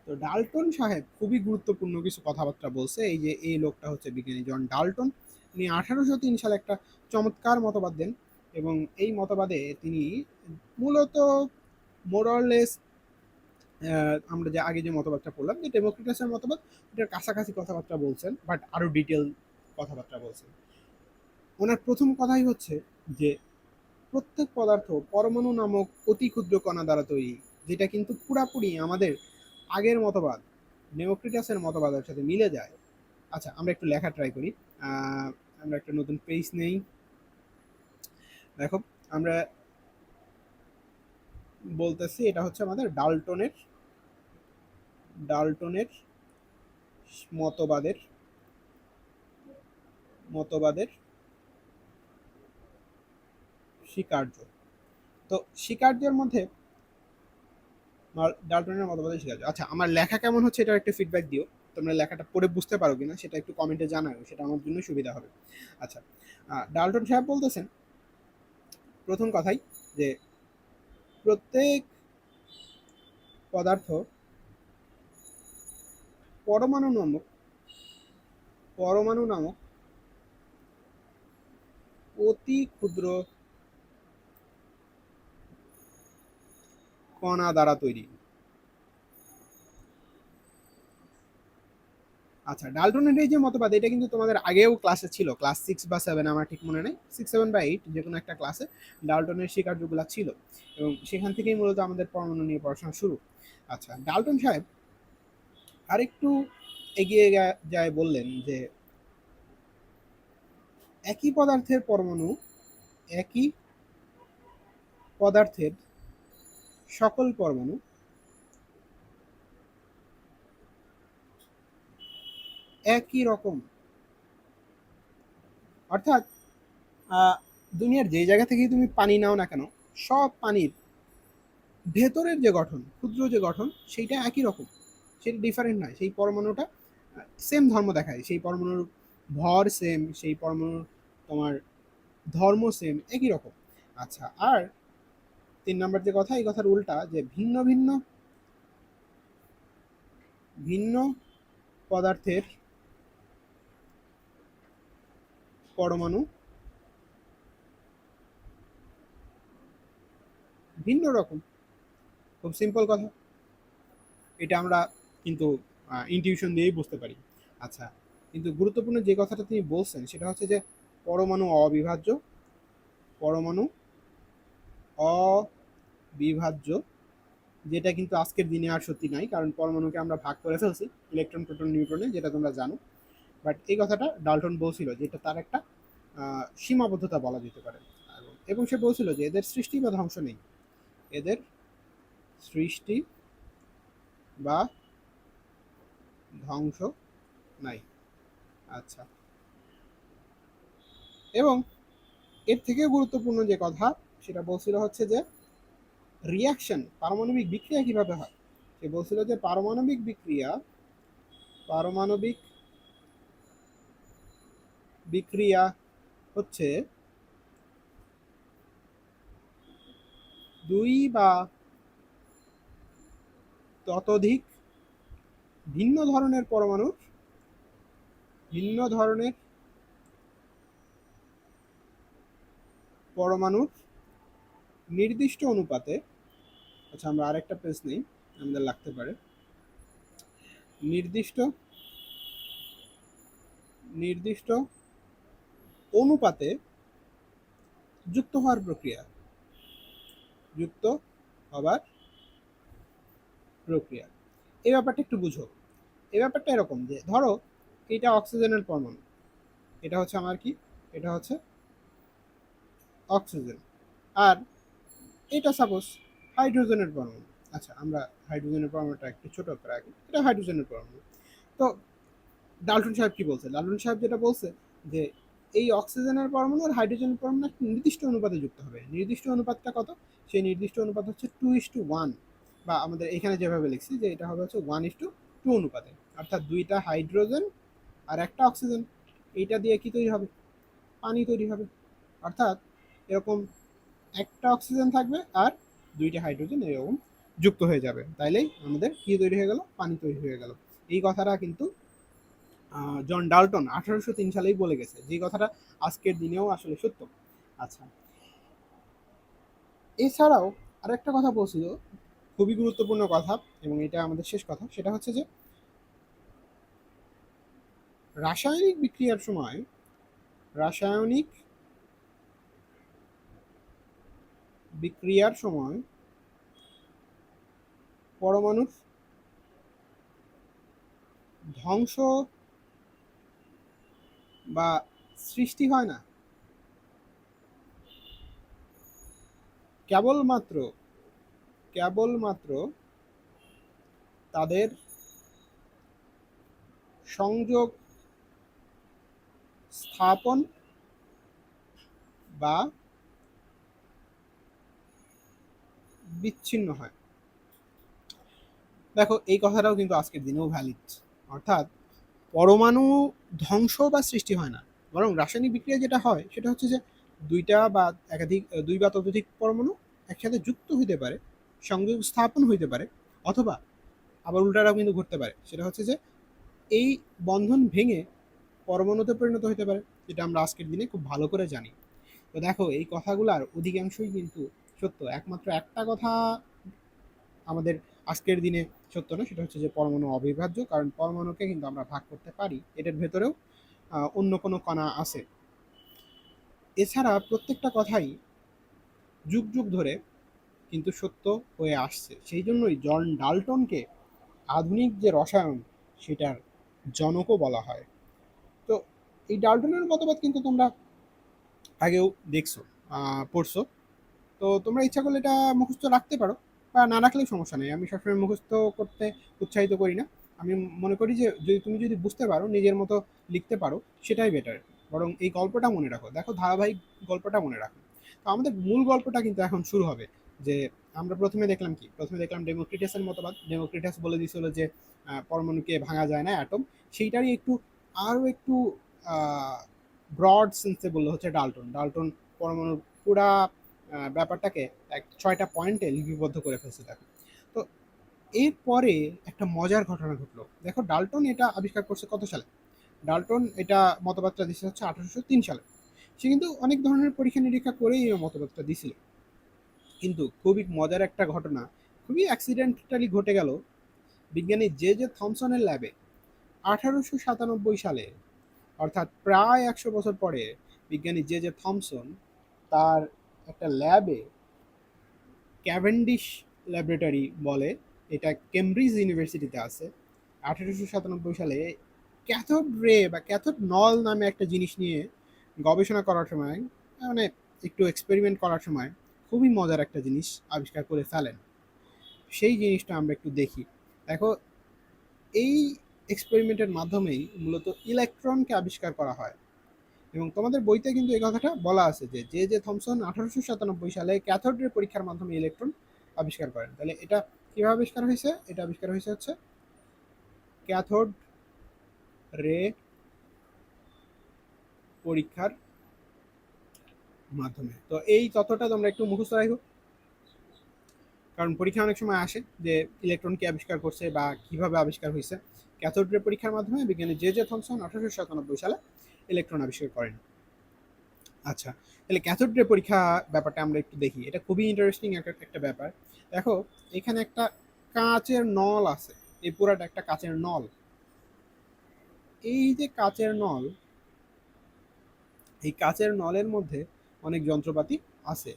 তো ডাল্টন সাহেব খুবই গুরুত্বপূর্ণ কিছু কথাবার্তা বলছে। এই যে এই লোকটা হচ্ছে বিজ্ঞানী জন ডাল্টন। উনি 1803 সালে একটা চমৎকার মতবাদ দেন, এবং এই মতবাদে তিনি মূলত মোরলেস আমরা যে আগে যে মতবাদটা পড়লাম যে ডেমোক্রিটাসের মতবাদ, এটার কাছাকাছি কথাবার্তা বলছেন, বাট আরো ডিটেল কথাবার্তা বলছেন। ওনার প্রথম কথাই হচ্ছে যে প্রত্যেক পদার্থ পরমাণু নামক অতি ক্ষুদ্র কণা দ্বারা তৈরি, যেটা কিন্তু পুরাপুরি আমাদের আগের মতবাদ ডেমোক্রিটাসের মতবাদের সাথে মিলে যায়। আচ্ছা, আমরা একটু লেখা ট্রাই করি। আমরা একটা নতুন পেজ নেই। দেখো, আমরা বলতেছি এটা হচ্ছে আমাদের ডাল্টনের ডাল্টনের মতবাদের মতবাদের স্বীকার্য। তো স্বীকার্যের মধ্যে ডাল্টনের মতবাদের স্বীকার্য। আচ্ছা, আমার লেখা কেমন হচ্ছে এটার একটা ফিডব্যাক দিও। তোমরা লেখাটা পড়ে বুঝতে পারো কিনা সেটা একটু কমেন্টে জানাও, সেটা আমার জন্য সুবিধা হবে। আচ্ছা, ডাল্টন সাহেব বলতেছেন প্রথম কথাই যে প্রত্যেক পদার্থ পরমাণু নামক পরমাণু নামক অতি ক্ষুদ্র কণা দ্বারা তৈরি। আচ্ছা, ডাল্টনের এই যে মতবাদ, এটা কিন্তু তোমাদের আগেও ক্লাসে ছিল, ক্লাস 6 বা 7, আমার ঠিক মনে নেই, 6, 7 বা 8, যে কোনো একটা ক্লাসে ডাল্টনের স্বীকার্যগুলো ছিল, এবং সেখান থেকেই মূলত আমাদের পরমাণু নিয়ে পড়াশোনা শুরু। আচ্ছা, ডাল্টন সাহেব আরেকটু এগিয়ে যায়, বললেন যে একই পদার্থের পরমাণু, একই পদার্থের সকল পরমাণু একই রকম। অর্থাৎ দুনিয়ার যে জায়গা থেকেই তুমি পানি নাও না কেন, সব পানির ভেতরের যে গঠন, ক্ষুদ্র যে গঠন, সেইটা একই রকম, সেটা ডিফারেন্ট নয়। সেই পরমাণুটা সেম ধর্ম দেখায়, সেই পরমাণুর ভর সেম, সেই পরমাণুর তোমার ধর্ম সেম, একই রকম। আচ্ছা, আর 3 নম্বর যে কথা, এই কথার উল্টা, যে ভিন্ন ভিন্ন ভিন্ন পদার্থের পরমাণু ভিন্ন রকম। খুব সিম্পল কথা, এটা আমরা কিন্তু ইনটিউশন দিয়েই বুঝতে পারি। আচ্ছা, কিন্তু গুরুত্বপূর্ণ যে কথাটা তিনি বলছেন সেটা হচ্ছে যে পরমাণু অবিভাজ্য, পরমাণু অবিভাজ্য, যেটা কিন্তু আজকের দিনে আর সত্যি নাই, কারণ পরমাণুকে আমরা ভাগ করে ফেলছি ইলেকট্রন, প্রোটন, নিউট্রনে, যেটা তোমরা জানো। বাট এই কথাটা ডাল্টন বলছিল যে এটা তার একটা সীমাবদ্ধতা বলা যেতে পারে। এবং সে বলছিল যে এদের সৃষ্টি বা ধ্বংস নেই, এদের সৃষ্টি বা ধ্বংস নাই। আচ্ছা, এবং এর থেকে গুরুত্বপূর্ণ যে কথা সেটা বলছিল হচ্ছে যে রিয়াকশন, পারমাণবিক বিক্রিয়া কিভাবে হয়। সে বলছিল যে পারমাণবিক বিক্রিয়া হচ্ছে দুই বা ততোধিক ভিন্ন ধরনের পরমাণুর নির্দিষ্ট অনুপাতে, আচ্ছা আমরা আরেকটা পেজ নেই, আমাদের লাগতে পারে, নির্দিষ্ট নির্দিষ্ট অনুপাতে যুক্ত হওয়ার প্রক্রিয়া, যুক্ত হবার প্রক্রিয়া। এই ব্যাপারটা একটু বুঝো। এই ব্যাপারটা এরকম যে ধরো এটা অক্সিজেনের পরমাণু, এটা হচ্ছে আমার কি, এটা হচ্ছে অক্সিজেন, আর এটা সাপোজ হাইড্রোজেনের পরমাণু। আচ্ছা আমরা হাইড্রোজেনের পরমাণুটা একটু ছোট করে রাখি, এটা হাইড্রোজেনের পরমাণু। তো ডাল্টন সাহেব কি বলছে, ডাল্টন সাহেব যেটা বলছে যে এই অক্সিজেনের পরমাণু আর হাইড্রোজেনের পরমাণু একটা নির্দিষ্ট অনুপাতে যুক্ত হবে। নির্দিষ্ট অনুপাতটা কত? সেই নির্দিষ্ট অনুপাত হচ্ছে 2:1, বা আমাদের এখানে যেভাবে লিখছি যে এটা হবে হচ্ছে 1:2 অনুপাতে। অর্থাৎ দুইটা হাইড্রোজেন আর একটা অক্সিজেন, এইটা দিয়ে কি তৈরি হবে? পানি তৈরি হবে। অর্থাৎ এরকম একটা অক্সিজেন থাকবে আর দুইটা হাইড্রোজেন এরকম যুক্ত হয়ে যাবে, তাইলেই আমাদের কি তৈরি হয়ে গেল? পানি তৈরি হয়ে গেল। এই কথাটা কিন্তু জন ডাল্টন 1803 সালেই বলে গেছে, যে কথাটা আজকের দিনেও আসলে সত্য। আচ্ছা, এছাড়াও আরেকটা কথা বলছিল, খুবই গুরুত্বপূর্ণ কথা, এবং এটা আমাদের শেষ কথা, সেটা হচ্ছে যে রাসায়নিক বিক্রিয়ার সময় রাসায়নিক বিক্রিয়ার সময় পরমাণুর ধ্বংস বা সৃষ্টি হয় না, কেবলমাত্র কেবলমাত্র তাদের সংযোগ স্থাপন বা বিচ্ছিন্ন হয়। দেখো এই কথাটাও কিন্তু আজকের দিনেও ভ্যালিড। অর্থাৎ পরমাণু ধ্বংস বা সৃষ্টি হয় না, বরং রাসায়নিক বিক্রিয়া যেটা হয় সেটা হচ্ছে যে দুইটা বা একাধিক, দুই বা ততোধিক পরমাণু একসাথে যুক্ত হইতে পারে, সংযোগ স্থাপন হইতে পারে, অথবা আবার উল্টাটাও কিন্তু ঘটতে পারে। সেটা হচ্ছে যে এই বন্ধন ভেঙে পরমাণুতে পরিণত হতে পারে, যেটা আমরা আজকের দিনে খুব ভালো করে জানি। তো দেখো এই কথাগুলার অধিকাংশই কিন্তু সত্য, একমাত্র একটা কথা আমাদের আজকের দিনে সত্য না, সেটা হচ্ছে যে পরমাণু অবিভাজ্য, কারণ পরমাণুকে কিন্তু আমরা ভাগ করতে পারি, এটার ভেতরেও অন্য কোনো কণা আছে। এছাড়া প্রত্যেকটা কথাই যুগ যুগ ধরে কিন্তু সত্য হয়ে আসছে, সেই জন্যই জন ডাল্টনকে আধুনিক যে রসায়ন সেটার জনকও বলা হয়। তো এই ডাল্টনের মতবাদ কিন্তু তোমরা আগেও দেখছো, পড়ছো। তো তোমরা ইচ্ছা করলে এটা মুখস্থ রাখতে পারো, বা না রাখলেও সমস্যা নেই, আমি সবসময় মুখস্থ করতে উৎসাহিত করি না। আমি মনে করি যে তুমি যদি বুঝতে পারো, নিজের মতো লিখতে পারো, সেটাই বেটার। বরং এই গল্পটা মনে রাখো, দেখো ধারাবাহিক গল্পটা মনে রাখো। তো আমাদের মূল গল্পটা কিন্তু এখন শুরু হবে। যে আমরা প্রথমে দেখলাম ডেমোক্রিটাসের মতবাদ। ডেমোক্রিটাস বলে দিয়েছিল যে পরমাণুকে ভাঙা যায় না, অ্যাটম। সেইটারই আরও একটু ব্রড সেন্সে বললো হচ্ছে ডাল্টন। ডাল্টন পরমাণুর পুরা ব্যাপারটাকে 6টা পয়েন্টে লিপিবদ্ধ করে ফেলছে দেখো। তো এরপরে একটা মজার ঘটনা ঘটলো। দেখো ডাল্টন এটা আবিষ্কার করছে কত সালে? ডাল্টন এটা মতবাদটা দিচ্ছে হচ্ছে 1803 সালে। সে কিন্তু অনেক ধরনের পরীক্ষা নিরীক্ষা করেই এই মতবাদটা দিছিল। কিন্তু খুবই মজার একটা ঘটনা, খুবই অ্যাক্সিডেন্টালি ঘটে গেল বিজ্ঞানী জে জে থমসনের ল্যাবে 1897 সালে। অর্থাৎ প্রায় 100 বছর পরে বিজ্ঞানী জে জে থমসন তার একটা ল্যাবে, ক্যাভেন্ডিশ ল্যাবরেটরি বলে, এটা কেমব্রিজ ইউনিভার্সিটিতে আছে, 1897 সালে ক্যাথোড রে বা ক্যাথোড নল নামে একটা জিনিস নিয়ে গবেষণা করার সময়, মানে একটু এক্সপেরিমেন্ট করার সময় খুবই মজার একটা জিনিস আবিষ্কার করে ফেলেন। সেই জিনিসটা আমরা একটু দেখি। দেখো, এই এক্সপেরিমেন্টের মাধ্যমেই মূলত ইলেকট্রনকে আবিষ্কার করা হয়। এবং তোমাদের বইতে কিন্তু এই কথাটা বলা আছে যে জে জে থমসন 1897 সালে ক্যাথোড রে পরীক্ষার মাধ্যমে ইলেকট্রন আবিষ্কার করেন। তাহলে এটা কিভাবে আবিষ্কার হয়েছে? এটা আবিষ্কার হয়েছে হচ্ছে ক্যাথোড রে পরীক্ষার মাধ্যমে। তো এই তথ্যটা তোমরা একটু মুখস্থ রাখো, কারণ পরীক্ষা অনেক সময় আসে যে ইলেকট্রন কে আবিষ্কার করছে বা কিভাবে আবিষ্কার হয়েছে। ক্যাথোড রে পরীক্ষার মাধ্যমে বিজ্ঞানী জে জে থমসন 1897 সালে ইলেকট্রন আবিষ্কার করেন। আচ্ছা, তাহলে ক্যাথোড রে পরীক্ষা ব্যাপারটা আমরা একটু দেখি। এটা খুবই ইন্টারেস্টিং একটা ব্যাপার। দেখো, এখানে একটা কাঁচের নল আছে, এই পুরাটা একটা কাঁচের নল। এই যে কাঁচের নল, এই কাঁচের নলের মধ্যে অনেক যন্ত্রপাতি আছে,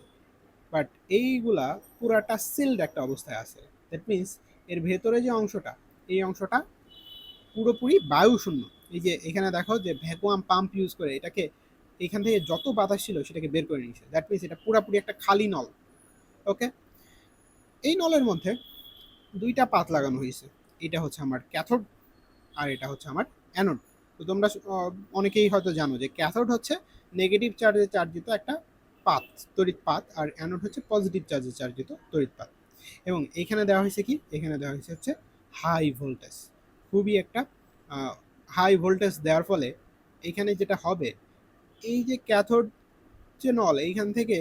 বাট এইগুলা পুরাটা সিলড একটা অবস্থায় আছে। দ্যাট মিনস এর ভেতরে যে অংশটা, এই অংশটা পুরোপুরি বায়ু শূন্য। এই যে এখানে দেখো যে ভ্যাকুয়াম পাম্প ইউজ করে এটাকে, এখান থেকে যত বাতাস ছিল সেটাকে বের করে নিয়েছে। দ্যাট মিনস এটা পুরোপুরি একটা খালি নল। ওকে, এই নলের মধ্যে দুইটা পাত লাগানো হয়েছে। এটা হচ্ছে আমার ক্যাথোড আর এটা হচ্ছে আমার অ্যানোড। তো তোমরা অনেকেই হয়তো জানো যে ক্যাথোড হচ্ছে নেগেটিভ চার্জে চার্জিত একটা পাত, তড়িৎ পাত, আর অ্যানোড হচ্ছে পজিটিভ চার্জে চার্জিত তড়িৎ পাত। এবং এখানে দেওয়া হয়েছে কি, এখানে দেওয়া হয়েছে হচ্ছে হাই ভোল্টেজ। খুবই একটা হাই ভোল্টেজ দেওয়ার ফলে এখানে যেটা হবে, এই যে ক্যাথোড যে নল, এইখান থেকে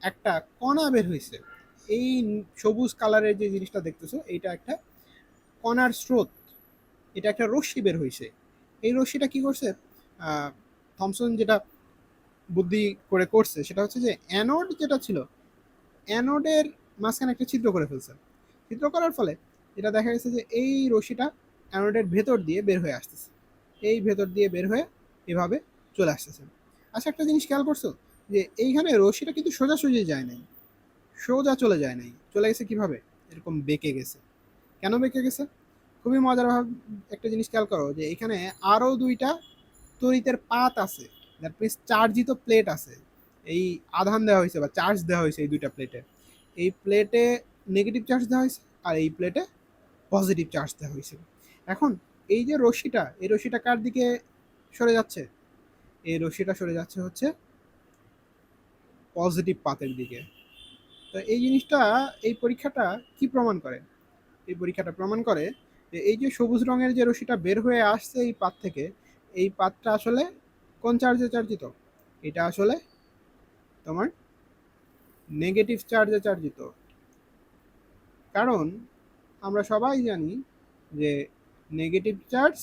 একটা কণা বের হয়েছে। এই সবুজ কালারের যে জিনিসটা দেখতেছো, এইটা একটা কণার স্রোত, এটা একটা রশ্মি বের হয়েছে। এই রশ্মিটা কি করছে, থমসন যেটা বুদ্ধি করে করছে সেটা হচ্ছে যে অ্যানোড যেটা ছিল, অ্যানোডের মাঝখানে একটা ছিদ্র করে ফেলছে। ছিদ্র করার ফলে এটা দেখা গেছে যে এই রশ্মিটা অ্যানোডের ভেতর দিয়ে বের হয়ে আসতেছে, এই ভেতর দিয়ে বের হয়ে এভাবে চলে আসতেছে। আচ্ছা, একটা জিনিস খেয়াল করছো যে এইখানে রশ্মিটা কিন্তু সোজাসুজি যায় নাই, সোজা চলে যায় নাই, চলে গেছে কিভাবে, এরকম বেঁকে গেছে। কেন বেঁকে গেছে? খুবই মজার একটা জিনিস খেয়াল করো যে এখানে আরো দুইটা তড়িতের পাত আছে, দ্যাট মিনস চার্জিত প্লেট আছে। এই আধান দেওয়া হয়েছে বা চার্জ দেওয়া হয়েছে এই দুইটা প্লেটে। এই প্লেটে নেগেটিভ চার্জ দেওয়া হয়েছে আর এই প্লেটে পজিটিভ চার্জ দেওয়া হয়েছে। এখন এই যে রশ্মিটা, এই রশ্মিটা কার দিকে সরে যাচ্ছে? এই রশ্মিটা সরে যাচ্ছে হচ্ছে পজিটিভ পাতের দিকে। তো এই জিনিসটা, এই পরীক্ষাটা কি প্রমাণ করে? এই পরীক্ষাটা প্রমাণ করে যে এই যে সবুজ রঙের যে রশ্মিটা বের হয়ে আসছে এই পাত থেকে, এই পাতটা আসলে কোন চার্জে চার্জিত? এটা আসলে তোমার নেগেটিভ চার্জে চার্জিত। কারণ আমরা সবাই জানি যে নেগেটিভ চার্জ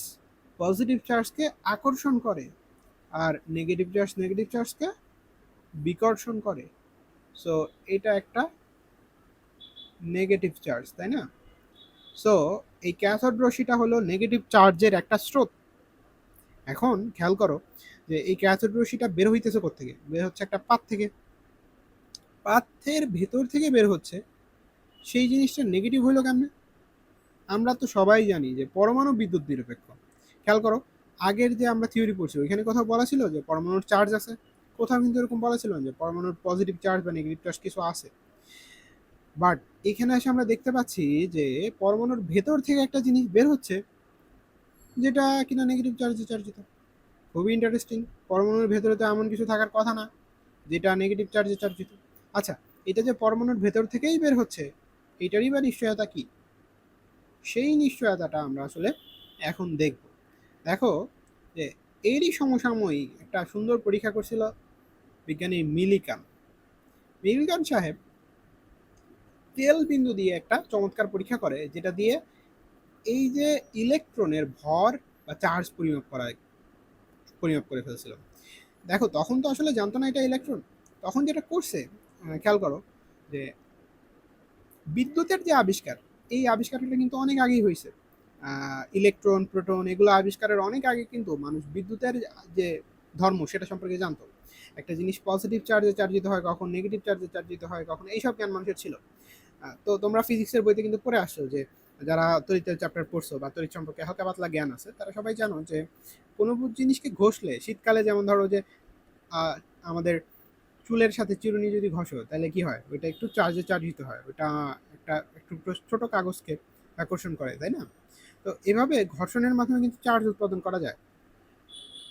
পজিটিভ চার্জকে আকর্ষণ করে, আর নেগেটিভ চার্জকে বিকর্ষণ করে। সো এটা একটা নেগেটিভ চার্জ, তাই না? সো এই ক্যাথোড রশ্মিটা হলো নেগেটিভ চার্জের একটা স্রোত। এখন খেয়াল করো যে এই ক্যাথোড রশ্মিটা বের হইতেছে কোত্থেকে? বের হচ্ছে একটা পাত থেকে। পাথের ভেতর থেকে বের হচ্ছে, সেই জিনিসটা নেগেটিভ হইলো কেমনে? আমরা তো সবাই জানি যে পরমাণু বিদ্যুৎ নিরপেক্ষ। খেয়াল করো, আগের যে আমরা থিওরি পড়ছি ওইখানে কোথাও বলা ছিল যে পরমাণুর চার্জ আছে? কোথাও কিন্তু এরকম বলা ছিল না যে পরমাণুর পজিটিভ চার্জ বা নেগেটিভ চার্জ কিছু আছে। বাট এখানে এসে আমরা দেখতে পাচ্ছি যে পরমাণুর ভেতর থেকে একটা জিনিস বের হচ্ছে যেটা কিনা নেগেটিভ চার্জে চার্জিত। খুবই ইন্টারেস্টিং। পরমাণুর ভেতরে তো এমন কিছু থাকার কথা না যেটা নেগেটিভ চার্জে চার্জিত। আচ্ছা, এটা যে পরমাণুর ভেতর থেকেই বের হচ্ছে, এটারই বা নিশ্চয়তা কি? সেই নিশ্চয়তাটা আমরা আসলে এখন দেখব। দেখো যে এরই সমসাময়িক একটা সুন্দর পরীক্ষা করছিল বিজ্ঞানী মিলিকান। মিলিকান সাহেব তেল বিন্দু দিয়ে একটা চমৎকার পরীক্ষা করে, যেটা দিয়ে এই যে ইলেকট্রনের ভর বা চার্জ পরিমাপ করে ফেলছিল। দেখো, তখন তো আসলে জানতো না এটা ইলেকট্রন। তখন যেটা করছে, খেয়াল করো যে বিদ্যুতের যে আবিষ্কার, এই আবিষ্কারটা কিন্তু অনেক আগেই হয়েছে। ইলেকট্রন, প্রোটন এগুলো আবিষ্কারের অনেক আগে কিন্তু মানুষ বিদ্যুতের যে ধর্ম সেটা সম্পর্কে জানতো। একটা জিনিস পজিটিভ চার্জে চার্জিত হয়, কখন নেগেটিভ চার্জে চার্জিত হয়, কখন এইসব জ্ঞান মানুষের ছিল। তো তোমরা ফিজিক্সের বইতে কিন্তু পড়ে আসছো যে যারা তড়িতের চ্যাপ্টার পড়ছো বা তড়িৎ সম্পর্কে হালকা পাতলা জ্ঞান আছে তারা সবাই জানো যে কোনো জিনিসকে ঘষলে, শীতকালে যেমন ধরো যে আহ, আমাদের চুলের সাথে চিরুনি যদি ঘষো তাহলে কি হয়, ওইটা একটু চার্জে চার্জিত হয়, ওইটা একটা একটু ছোট কাগজকে আকর্ষণ করে, তাই না? তো এভাবে ঘর্ষণের মাধ্যমে কিন্তু চার্জ উৎপাদন করা যায়।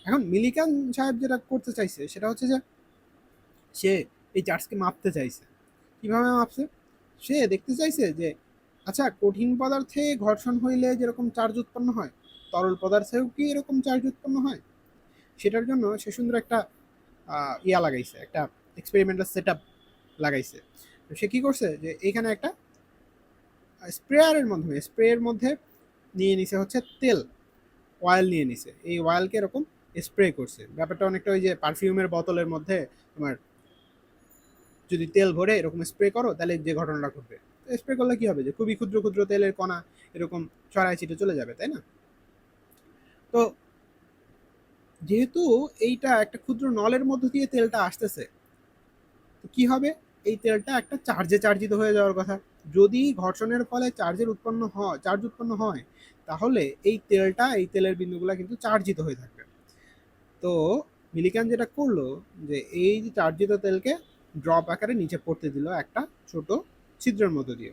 এখন মিলিকান সাহেব যেটা করতে চাইছে সেটা হচ্ছে যে সে এই চার্জকে মাপতে চাইছে। কিভাবে মাপছে? সে দেখতে চাইছে যে আচ্ছা, কঠিন পদার্থে ঘর্ষণ হইলে যেরকম চার্জ উৎপন্ন হয়, তরল পদার্থেও কি এরকম চার্জ উৎপন্ন হয়? সেটার জন্য সে সুন্দর একটা ইয়া লাগাইছে, একটা এক্সপেরিমেন্টাল সেট আপ লাগাইছে। তো সে কি করছে যে এইখানে একটা স্প্রেয়ারের মাধ্যমে, স্প্রের মধ্যে নিয়ে নিছে হচ্ছে তেল, অয়েল নিয়ে নিছে। এই অয়েলকে এরকম স্প্রে করছে। ব্যাপারটা অনেকটা ওই যে পারফিউমের বোতলের মধ্যে তোমার যদি তেল ভরে এরকম স্প্রে করো তাহলে যে ঘটনাটা ঘটবে, স্প্রে করলে কি হবে যে খুবই ক্ষুদ্র ক্ষুদ্র তেলের কণা এরকম ছড়ায় ছিটে চলে যাবে, তাই না? তো যেহেতু এইটা একটা ক্ষুদ্র নলের মধ্য দিয়ে তেলটা আসতেছে, তো কি হবে, এই তেলটা একটা চার্জে চার্জিত হয়ে যাওয়ার কথা। যদি ঘর্ষণের ফলে চার্জ উৎপন্ন হয় তাহলে এই তেলটা, এই তেলের বিন্দুগুলো কিন্তু চার্জিত হয়ে থাকবে। তো মিলিকান যেটা করলো যে এই যে চার্জিত তেলকে ড্রপ আকারে নিচে পড়তে দিল একটা ছোট ছিদ্রের মধ্য দিয়ে,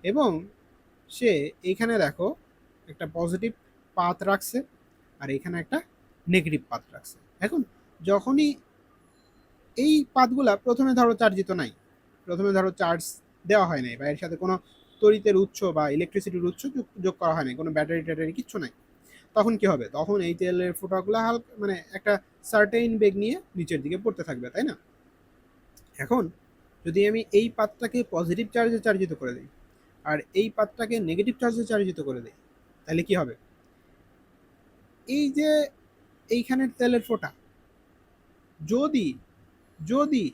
এবং সে এইখানে দেখো একটা পজিটিভ পাথ রাখছে আর এখানে একটা নেগেটিভ পাথ রাখছে। এখন যখনই এই পাথগুলা প্রথমে ধরো চার্জিত নাই, প্রথমে ধরো চার্জ দেওয়া হয় নাই বা এর সাথে কোনো তড়িতের উৎস বা ইলেকট্রিসিটির উৎস যোগ করা হয় নাই, কোনো ব্যাটারি ট্যাটারি কিচ্ছু নাই, তখন কি হবে, তখন এই তেলের ফোঁটাগুলো হালকা মানে একটা সার্টেইন বেগ নিয়ে নিচের দিকে পড়তে থাকবে, তাই না? এখন যদি আমি এই পাতটাকে পজিটিভ চার্জে চার্জিত করে দিই আর এই পাতটাকে নেগেটিভ চার্জে চার্জিত করে দিই, তাহলে কি হবে, এই যে এইখানের তেলের ফোঁটা যদি যদি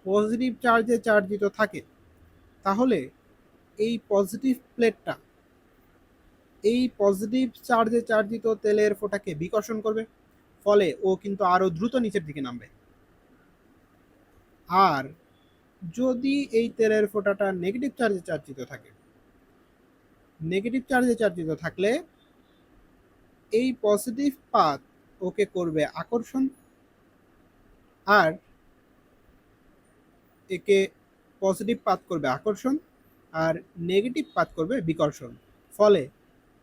পজিটিভ চার্জে চার্জিত থাকে তাহলে এই পজিটিভ প্লেটটা এই পজিটিভ চার্জে চার্জিত তেলের ফোঁটাকে বিকর্ষণ করবে, ফলে ও কিন্তু আরো দ্রুত নিচের দিকে নামবে। আর যদি এই তেলের ফোঁটাটা নেগেটিভ চার্জে চার্জিত থাকে, নেগেটিভ চার্জে চার্জিত থাকলে এই পজিটিভ পাথ ওকে করবে আকর্ষণ আর একে পজিটিভ পাথ করবে আকর্ষণ আর নেগেটিভ পাথ করবে বিকর্ষণ, ফলে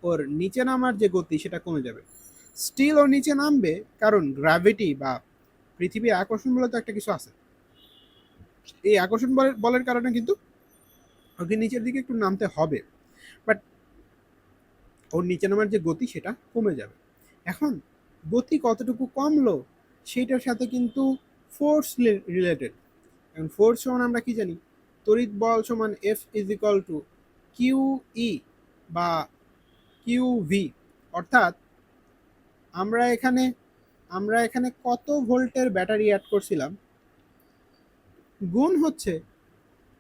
ওর নিচে নামার যে গতি সেটা কমে যাবে। স্টিল ওর নিচে নামবে, কারণ গ্র্যাভিটি বা পৃথিবীর আকর্ষণ বলে তো একটা কিছু আছে। এই আকর্ষণ বলের কারণে কিন্তু ওকে নিচের দিকে একটু নামতে হবে, বাট ওর নিচে নামার যে গতি সেটা কমে যাবে। এখন গতি কতটুকু কমলো সেইটার সাথে কিন্তু ফোর্স রিলেটেড। এখন ফোর্স সমান আমরা কি জানি, তড়িৎ বল সমান F is equal to q E বা কিউ ভি। অর্থাৎ আমরা এখানে আমরা এখানে কত ভোল্টের ব্যাটারি অ্যাড করছিলাম গুণ হচ্ছে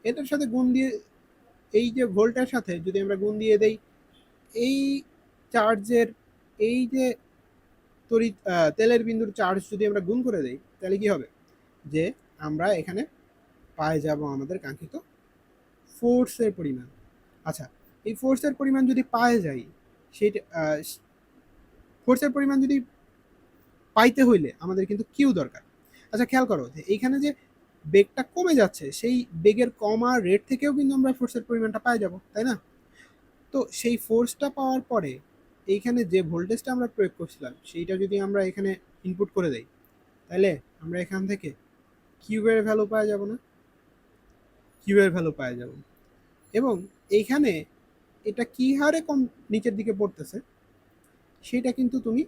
এটার সাথে গুণ দিয়ে, এই যে ভোল্টের সাথে যদি আমরা গুণ দিয়ে দেই এই চার্জের, এই যে তড়িৎ তেলের বিন্দুর চার্জ যদি আমরা গুণ করে দেই তাহলে কি হবে, যে আমরা এখানে পায়ে যাব আমাদের কাঙ্ক্ষিত ফোর্সের পরিমাণ। আচ্ছা, এই ফোর্সের পরিমাণ যদি পায়ে যাই, সেটা ফোর্সের পরিমাণ যদি পাইতে হইলে আমাদের কিন্তু কিউ দরকার। আচ্ছা, খেয়াল করো যে এইখানে যে বেগটা কমে যাচ্ছে সেই বেগের কমার রেট থেকেও কিন্তু আমরা ফোর্সের পরিমাণটা পাই যাব, তাই না? তো সেই ফোর্সটা পাওয়ার পরে এইখানে যে ভোল্টেজটা আমরা প্রয়োগ করছিলাম সেইটা যদি আমরা এখানে ইনপুট করে দেই তাহলে আমরা এখান থেকে কিউবের ভ্যালু পাওয়া যাব না, কিউবের ভ্যালু পাওয়া যাব। এবং এইখানে এটা কি হারে কম নিচের দিকে পড়তেছে সেটা কিন্তু তুমি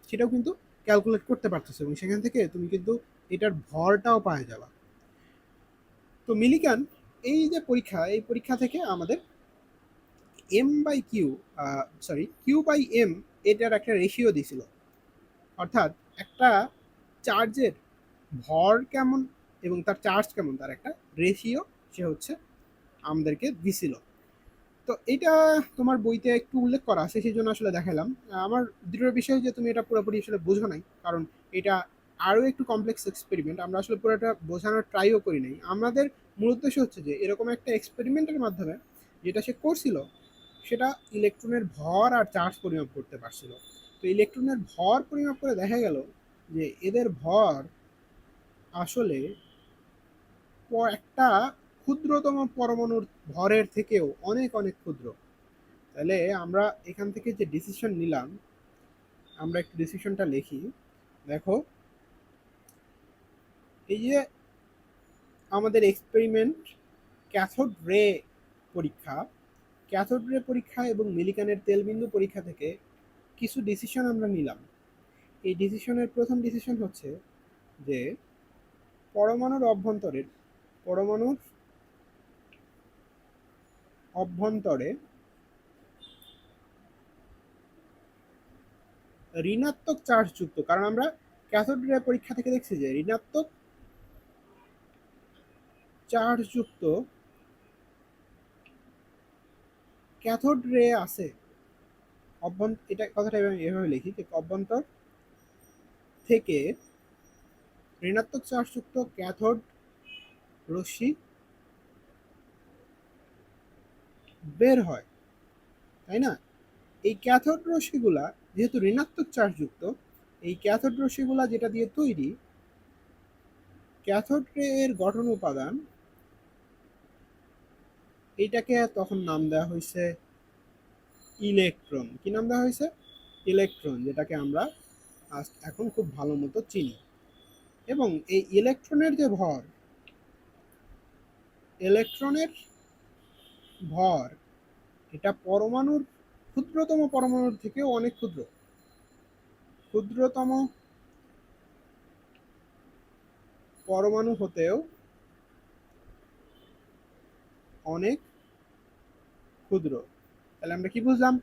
সেটাও কিন্তু ক্যালকুলেট করতে পারতেছো এবং সেখান থেকে তুমি কিন্তু এটার ভরটাও পাওয়া যাবা। তো মিলিকান এই যে পরীক্ষা, এই পরীক্ষা থেকে আমাদের M by q, q by M এটার একটা রেশিও দিছিল। অর্থাৎ একটা চার্জের ভর কেমন এবং তার চার্জ কেমন তার একটা রেশিও সে হচ্ছে আমাদেরকে দিছিল। তো এইটা তোমার বইতে একটু উল্লেখ করা আছে, সেই জন্য আসলে দেখালাম। আমার দৃঢ় বিষয় যে তুমি এটা পুরোপুরি আসলে বোঝো নাই, কারণ এটা আরো একটু কমপ্লেক্স এক্সপেরিমেন্ট। আমরা আসলে পুরোটা বোঝানোর ট্রাইও করি নাই। আমাদের মূল উদ্দেশ্য হচ্ছে যে এরকম একটা এক্সপেরিমেন্টের মাধ্যমে যেটা সে করছিল সেটা ইলেকট্রনের ভর আর চার্জ পরিমাপ করতে পারছিল। তো ইলেকট্রনের ভর পরিমাপ করে দেখা গেল যে এদের ভর আসলে একটা ক্ষুদ্রতম পরমাণুর ভরের থেকেও অনেক অনেক ক্ষুদ্র। তাহলে আমরা এখান থেকে যে ডিসিশন নিলাম, আমরা একটু ডিসিশনটা লিখি। দেখো, এই যে আমাদের এক্সপেরিমেন্ট ক্যাথোড রে পরীক্ষা, ক্যাথোড রে পরীক্ষা এবং মিলিকানের তেলবিন্দু পরীক্ষা থেকে কিছু ডিসিশন আমরা নিলাম। এই ডিসিশনের প্রথম ডিসিশন হচ্ছে যে পরমাণুর অভ্যন্তরের পরমাণুর অভ্যন্তরে ঋণাত্মক চার্জ যুক্ত, কারণ আমরা ক্যাথোড রে পরীক্ষা থেকে দেখছি যে ঋণাত্মক চার্জ যুক্ত ক্যাথোড রে আছে। এটা কথাটা এভাবে লিখি যে অভ্যন্তর থেকে ঋণাত্মক চার্জযুক্ত ক্যাথোড রশ্মি বের হয়, তাই না? এই ক্যাথোড রশ্মিগুলা যেহেতু ঋণাত্মক চার্জযুক্ত, এই ক্যাথোড রশ্মিগুলা যেটা দিয়ে তৈরি, ক্যাথোড রে এর গঠন উপাদান, এইটাকে তখন নাম দেওয়া হয়েছে ইলেকট্রন। কি নাম দেওয়া হয়েছে? ইলেকট্রন, যেটাকে আমরা এখন খুব ভালো মতো চিনি। এবং এই ইলেকট্রনের যে ভর, ইলেকট্রনের ভর এটা পরমাণুর ক্ষুদ্রতম পরমাণুর থেকেও অনেক ক্ষুদ্র। ক্ষুদ্রতম পরমাণু হতেও অনেক ক্ষুদ্র। তাহলে আমরা কি বুঝলাম?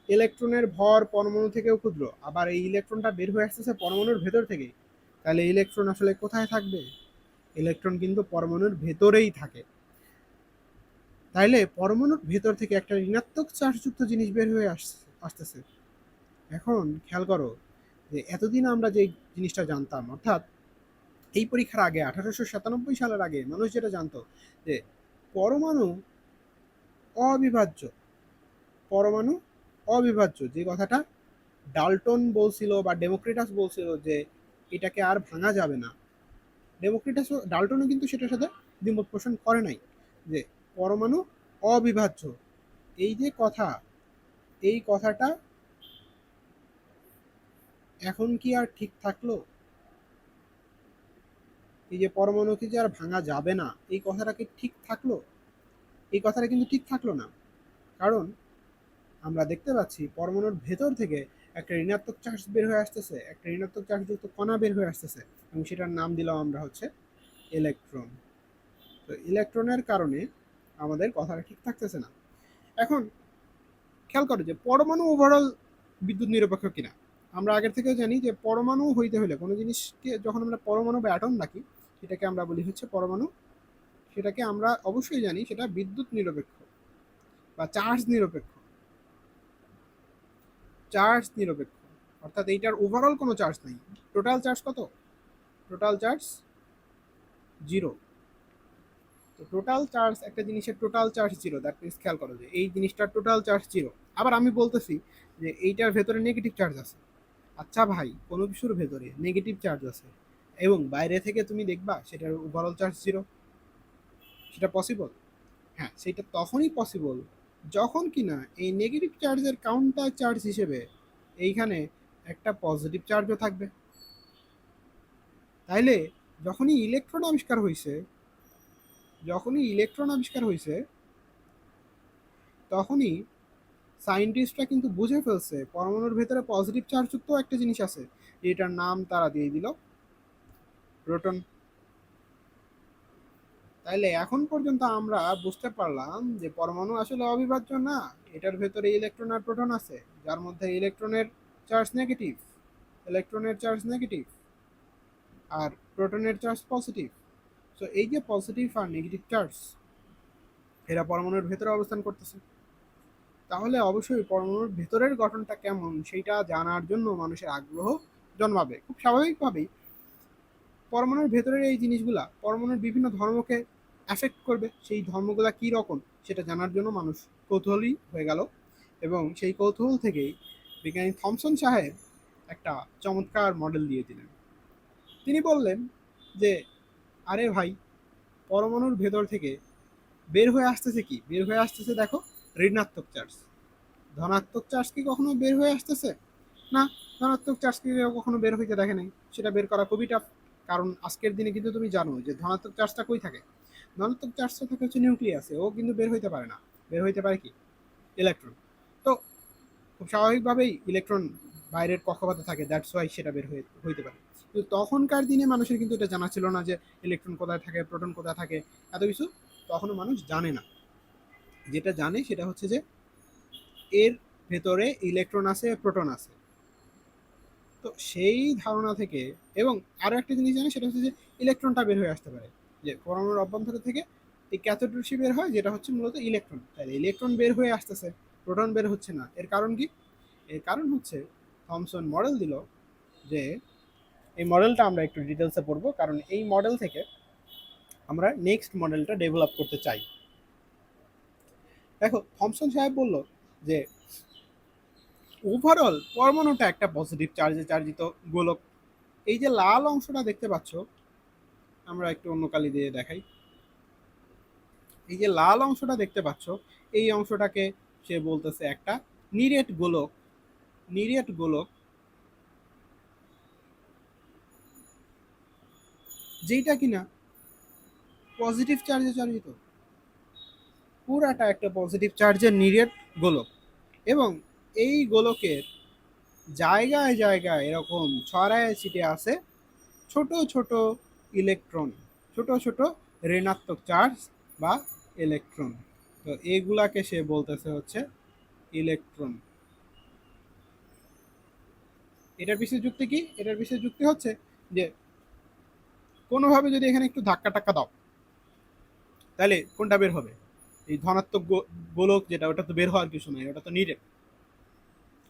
ইলেকট্রনের ভর পরমাণু থেকেও ক্ষুদ্র, আবার এই ইলেকট্রনটা বের হয়ে আসতেছে পরমাণুর ভেতর থেকে। তাহলে ইলেকট্রন আসলে কোথায় থাকবে? ইলেকট্রন কিন্তু পরমাণুর ভেতরেই থাকে। তাইলে পরমাণুর ভেতর থেকে একটা ঋণাত্মক চার্জযুক্ত জিনিস বের হয়ে আসতেছে। এখন খেয়াল করো যে এতদিন আমরা যে জিনিসটা জানতাম, অর্থাৎ এই পরীক্ষার আগে 1897 সালের আগে মানুষ যেটা জানতো যে পরমাণু অবিভাজ্য, পরমাণু অবিভাজ্য, যে কথাটা ডাল্টন বলছিল বা ডেমোক্রিটাস বলছিল যে এটাকে আর ভাঙা যাবে না। ডেমোক্রিটাস ডাল্টনও কিন্তু সেটার সাথে দ্বিমত পোষণ করে নাই যে পরমাণু অবিভাজ্য। এই যে কথা, এই কথাটা এখন কি আর ঠিক থাকলো? এই যে পরমাণুকে যে আর ভাঙা যাবে না, এই কথাটা কি ঠিক থাকলো? এই কথাটা কিন্তু ঠিক থাকলো না। কারণ আমরা দেখতে পাচ্ছি পরমাণুর ভেতর থেকে একটা ঋণাত্মক চার্জ বের হয়ে আসতেছে, একটা ঋণাত্মক চার্জযুক্ত কণা বের হয়ে আসতেছে, এবং সেটার নাম দিলাম আমরা হচ্ছে ইলেকট্রন। তো ইলেকট্রনের কারণে আমাদের কথাটা ঠিক থাকতেছে না। এখন খেয়াল করো যে পরমাণু ওভারঅল বিদ্যুৎ নিরপেক্ষ কিনা। আমরা আগের থেকেও জানি যে পরমাণু হইতে হলে কোনো জিনিসকে যখন আমরা পরমাণু বা অ্যাটম ডাকি, সেটাকে আমরা বলি হচ্ছে পরমাণু। সেটাকে আমরা অবশ্যই জানি সেটা বিদ্যুৎ নিরপেক্ষ বা চার্জ নিরপেক্ষ। চার্জ নিরপেক্ষ অর্থাৎ এইটার ওভারঅল কোনো চার্জ নাই। টোটাল চার্জ কত? Total charge 0। তো টোটাল চার্জ একটা জিনিসের টোটাল চার্জ 0, দ্যাট মিনস খেয়াল করো যে এই জিনিসটার টোটাল চার্জ 0। আবার আমি বলতেছি যে এইটার ভেতরে নেগেটিভ চার্জ আছে। আচ্ছা ভাই, কোনো কিছুর ভেতরে নেগেটিভ চার্জ আছে এবং বাইরে থেকে তুমি দেখবা সেটার ওভারঅল চার্জ 0, সেটা পসিবল? হ্যাঁ, সেটা তখনই পসিবল যখন কিনা এই নেগেটিভ চার্জের কাউন্টার চার্জ হিসেবে এইখানে একটা পজিটিভ চার্জও থাকবে। তাইলে যখনই ইলেকট্রন আবিষ্কার হয়েছে, যখনই ইলেকট্রন আবিষ্কার হয়েছে তখনই সায়েন্টিস্টরা কিন্তু বুঝে ফেলছে পরমাণুর ভেতরে পজিটিভ চার্জযুক্ত একটা জিনিস আছে, এটার নাম তারা দিয়ে দিল প্রোটন। তাইলে এখন পর্যন্ত আমরা বুঝতে পারলাম যে পরমাণু আসলে অবিভাজ্য না, এটার ভেতরে ইলেকট্রন আর প্রোটন আছে, যার মধ্যে ইলেকট্রনের চার্জ নেগেটিভ, ইলেকট্রনের চার্জ নেগেটিভ আর প্রোটনের চার্জ পজিটিভ। সো এই যে পজিটিভ আর নেগেটিভ চার্জ, এরা পরমাণুর ভেতরে অবস্থান করতেছে। তাহলে অবশ্যই পরমাণুর ভেতরের গঠনটা কেমন সেইটা জানার জন্য মানুষের আগ্রহ জন্মাবে খুব স্বাভাবিকভাবেই। পরমাণুর ভেতরের এই জিনিসগুলা পরমাণুর বিভিন্ন ধর্মকে অ্যাফেক্ট করবে, সেই ধর্মগুলা কী রকম সেটা জানার জন্য মানুষ কৌতূহলী হয়ে গেল। এবং সেই কৌতূহল থেকেই বিজ্ঞানী থমসন সাহেব একটা চমৎকার মডেল দিয়ে দিলেন। তিনি বললেন যে আরে ভাই, পরমাণুর ভেতর থেকে বের হয়ে আসতেছে কি? বের হয়ে আসতেছে দেখো ঋণাত্মক চার্জ। ধনাত্মক চার্জ কি কখনো বের হয়ে আসতেছে? না, ধনাত্মক চার্জ কি কখনো বের হইতে দেখে নাই। সেটা বের করা খুবই টাফ। কারণ আজকের দিনে কিন্তু তুমি জানো যে ধনাত্মক চার্জটা কই থাকে। ধনাত্মক চার্জটা থাকে হচ্ছে নিউক্লিয়াসে, ও কিন্তু বের হইতে পারে না। বের হইতে পারে কি? ইলেকট্রন। তো খুব স্বাভাবিকভাবেই ইলেকট্রন বাইরের কক্ষপথে থাকে, দ্যাটস ওয়াই সেটা বের হইতে পারে। কিন্তু তখনকার দিনে মানুষের কিন্তু এটা জানা ছিল না যে ইলেকট্রন কোথায় থাকে, প্রোটন কোথায় থাকে, এত কিছু তখনও মানুষ জানে না। যেটা জানে সেটা হচ্ছে যে এর ভেতরে ইলেকট্রন আছে, প্রোটন আছে। তো সেই ধারণা থেকে, এবং আরো একটা জিনিস জানি সেটা হচ্ছে যে ইলেকট্রনটা বের হয়ে আসতে পারে, যে পরমাণুর অভ্যন্তর থেকে এই ক্যাথোড রশ্মি বের হয় যেটা হচ্ছে মূলত ইলেকট্রন। তাহলে ইলেকট্রন বের হয়ে আসতেছে, প্রোটন বের হচ্ছে না। এর কারণ কি? এর কারণ হচ্ছে থমসন মডেল দিল, যে এই মডেলটা আমরা একটু ডিটেলসে পড়বো, কারণ এই মডেল থেকে আমরা নেক্সট মডেলটা ডেভেলপ করতে চাই। দেখো, থমসন সাহেব বলল যে ওভারঅল পরমাণুটা একটা পজিটিভ চার্জে চার্জিত গোলক। এই যে লাল অংশটা দেখতে পাচ্ছ, আমরা একটু অন্য কালি দিয়ে দেখাই। এই যে লাল অংশটা দেখতে পাচ্ছ, এই অংশটাকে সে বলতেছে একটা নিরেট গোলক। নিরেট গোলক যেটা কিনা পজিটিভ চার্জে চার্জিত, পুরাটা একটা পজিটিভ চার্জের নিরেট গোলক। এবং এই গোলকের জায়গায় জায়গায় এরকম ছড়ায় ছিটে আছে ছোট ছোট ইলেকট্রন, ছোট ছোট ঋণাত্মক চার্জ বা ইলেকট্রন। তো এইগুলাকে সে বলতেছে হচ্ছে ইলেকট্রন। এটার বিশেষ যুক্তি কি? এটার বিশেষ যুক্তি হচ্ছে যে কোনোভাবে যদি এখানে একটু ধাক্কা টাক্কা দাও, তাহলে কোনটা বের হবে? এই ধনাত্মক গোলক যেটা, ওটা তো বের হওয়ার কিছু নাই, ওটা তো নিরেট।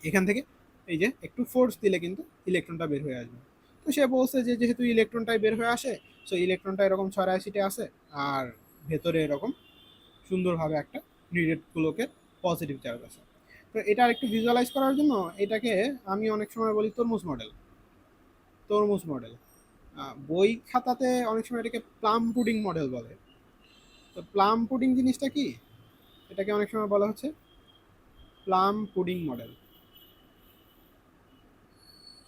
এখান থেকে এই যে একটু ফোর্স দিলে কিন্তু ইলেকট্রনটা বের হয়ে আসবে। তো সে বলছে যে যেহেতু ইলেকট্রনটাই বের হয়ে আসে, সো ইলেকট্রনটা এরকম ছড়ায় ছিটে আসে, আর ভেতরে এরকম সুন্দরভাবে একটা নিরেট গোলকের পজিটিভ চার্জ আছে। তো এটা একটু ভিজুয়ালাইজ করার জন্য এটাকে আমি অনেক সময় বলি তরমুজ মডেল। তরমুজ মডেল, বই খাতাতে অনেক সময় এটাকে প্লাম পুডিং মডেল বলে। তো প্লাম পুডিং জিনিসটা কি? এটাকে অনেক সময় বলা হচ্ছে plum pudding model.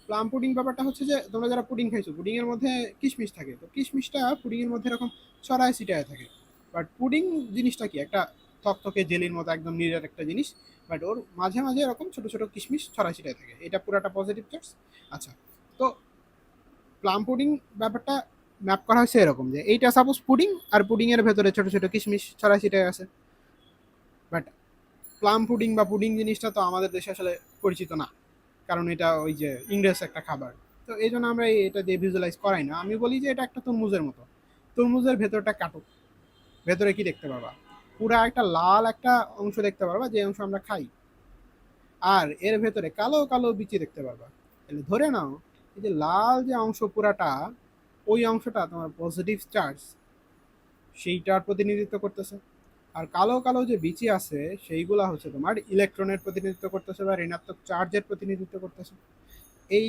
Plum pudding ব্যাপারটা হচ্ছে যে তোমরা যারা পুডিং খাইছো, পুডিং এর মধ্যে কিশমিশ থাকে, তো কিশমিশটা পুডিং এর মধ্যে এরকম ছড়ায় ছিটায় থাকে। বাট পুডিং জিনিসটা কি? একটা থকথকে জেলির মতো একদম নিরেট একটা জিনিস, বাট ওর মাঝে মাঝে এরকম ছোট ছোট কিশমিশ ছড়ায় ছিটায় থাকে। এটা পুরাটা পজিটিভ চার্জ। আচ্ছা, তো প্লাম পুডিং ব্যাপারটা ম্যাপ করা হয়েছে এরকম, যে এইটা সাপোজ পুডিং, আর পুডিং এর ভেতরে ছোট ছোট কিশমিশ ছড়ায় ছিটায় আছে। বাট প্লাম পুডিং বা পুডিং জিনিসটা তো আমাদের দেশে আসলে পরিচিত না, কারণ এটা ওই যে ইংরেজ একটা খাবার। তো এই জন্য আমরা এটা দিয়ে ভিজুয়ালাইজ করাই না। আমি বলি যে এটা একটা তরমুজের মতো। তরমুজের ভেতরটা কাটো, ভেতরে কি দেখতে পারবা? পুরা একটা লাল একটা অংশ দেখতে পারবা, যে অংশ আমরা খাই। আর এর ভেতরে কালো কালো বিচি দেখতে পারবা। তাহলে ধরে নাও এই যে লাল যে অংশ পুরাটা, ওই অংশটা তোমার পজিটিভ চার্জ, সেইটার প্রতিনিধিত্ব করতেছে। আর কালো কালো যে বিচি আছে সেইগুলা হচ্ছে তোমার ইলেকট্রনের প্রতিনিধিত্ব করতেছে বা ঋণাত্মক চার্জের প্রতিনিধিত্ব করতেছে। এই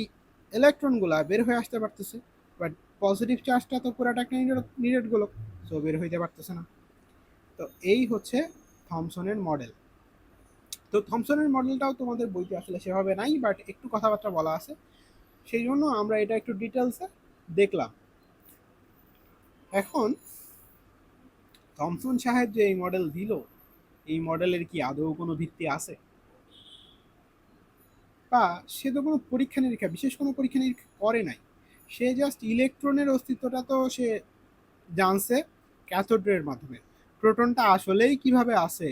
ইলেকট্রনগুলা বের হয়ে আসতে পারতেছে, বাট পজিটিভ চার্জটা তো পুরাটা একটা নিরেট গোলক, সো বের হইতে পারতেছে না। তো এই হচ্ছে থমসনের মডেল। তো থমসনের মডেলটাও তোমাদের বইতে আসলে সেভাবে নাই, বাট একটু কথাবার্তা বলা আছে, সেই জন্য আমরা এটা একটু ডিটেলসে দেখলাম। এখন থমসন সাহেব যে এই মডেল দিল, এই মডেলের কি আদৌ কোনো ভিত্তি আছে? বা সে তো কোনো পরীক্ষা নিরীক্ষা, বিশেষ কোনো পরীক্ষা নিরীক্ষা করে নাই। সে জাস্ট ইলেকট্রনের অস্তিত্বটা তো সে জানছে ক্যাথোডের মাধ্যমে। প্রোটনটা আসলেই কিভাবে আসে,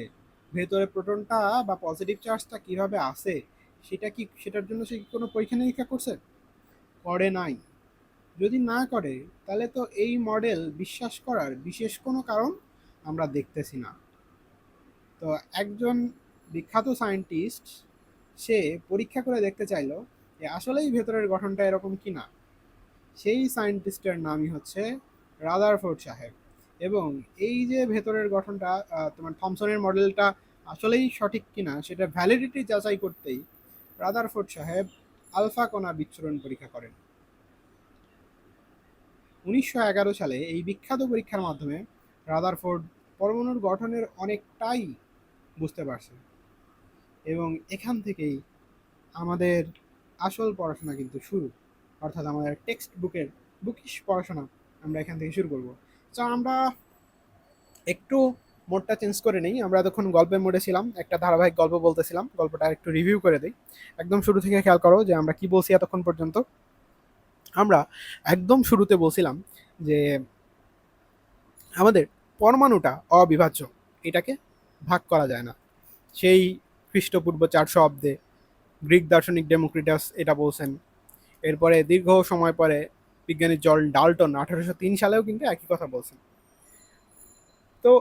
ভেতরে প্রোটনটা বা পজিটিভ চার্জটা কিভাবে আসে, সেটা কি, সেটার জন্য সে কি কোনো পরীক্ষা নিরীক্ষা করছে? করে নাই। যদি না করে, তাহলে তো এই মডেল বিশ্বাস করার বিশেষ কোনো কারণ আমরা দেখতেছি না। তো একজন বিখ্যাত সায়েন্টিস্ট সে পরীক্ষা করে দেখতে চাইলো যে আসলেই ভেতরের গঠনটা এরকম কি না। সেই সায়েন্টিস্টের নামই হচ্ছে রাদারফোর্ড সাহেব। এবং এই যে ভেতরের গঠনটা তোমার থমসনের মডেলটা আসলেই সঠিক কিনা সেটা ভ্যালিডিটি যাচাই করতেই রাদারফোর্ড সাহেব আলফা কণা বিচ্ছুরণ পরীক্ষা করেন। 1911 সালে এই বিখ্যাত পরীক্ষার মাধ্যমে রাদারফোর্ড পরমাণুর গঠনের অনেকটাই বুঝতে পারছেন। এবং এখান থেকেই আমাদের আসল পড়াশোনা কিন্তু শুরু, অর্থাৎ আমাদের টেক্সট বুকিশ পড়াশোনা আমরা এখান থেকে শুরু করব। তো আমরা একটু মোডটা চেঞ্জ করে নেই। আমরা এতক্ষণ গল্পের মোডে ছিলাম, একটা ধারাবাহিক গল্প বলতেছিলাম, গল্পটা একটু রিভিউ করে দিই। একদম শুরু থেকে খেয়াল করো যে আমরা কি বলছি এতক্ষণ পর্যন্ত। আমরা একদম শুরুতে বলছিলাম যে আমাদের পরমাণুটা অবিভাজ্য, এটাকে ভাগ করা যায় না। সেই খ্রিস্টপূর্ব 400 অব্দে গ্রিক দার্শনিক ডেমোক্রিটাস এটা বলছেন। এরপরে দীর্ঘ সময় পরে বিজ্ঞানী জন ডাল্টন 1803 সালেও কিন্তু একই কথা বলছেন। তো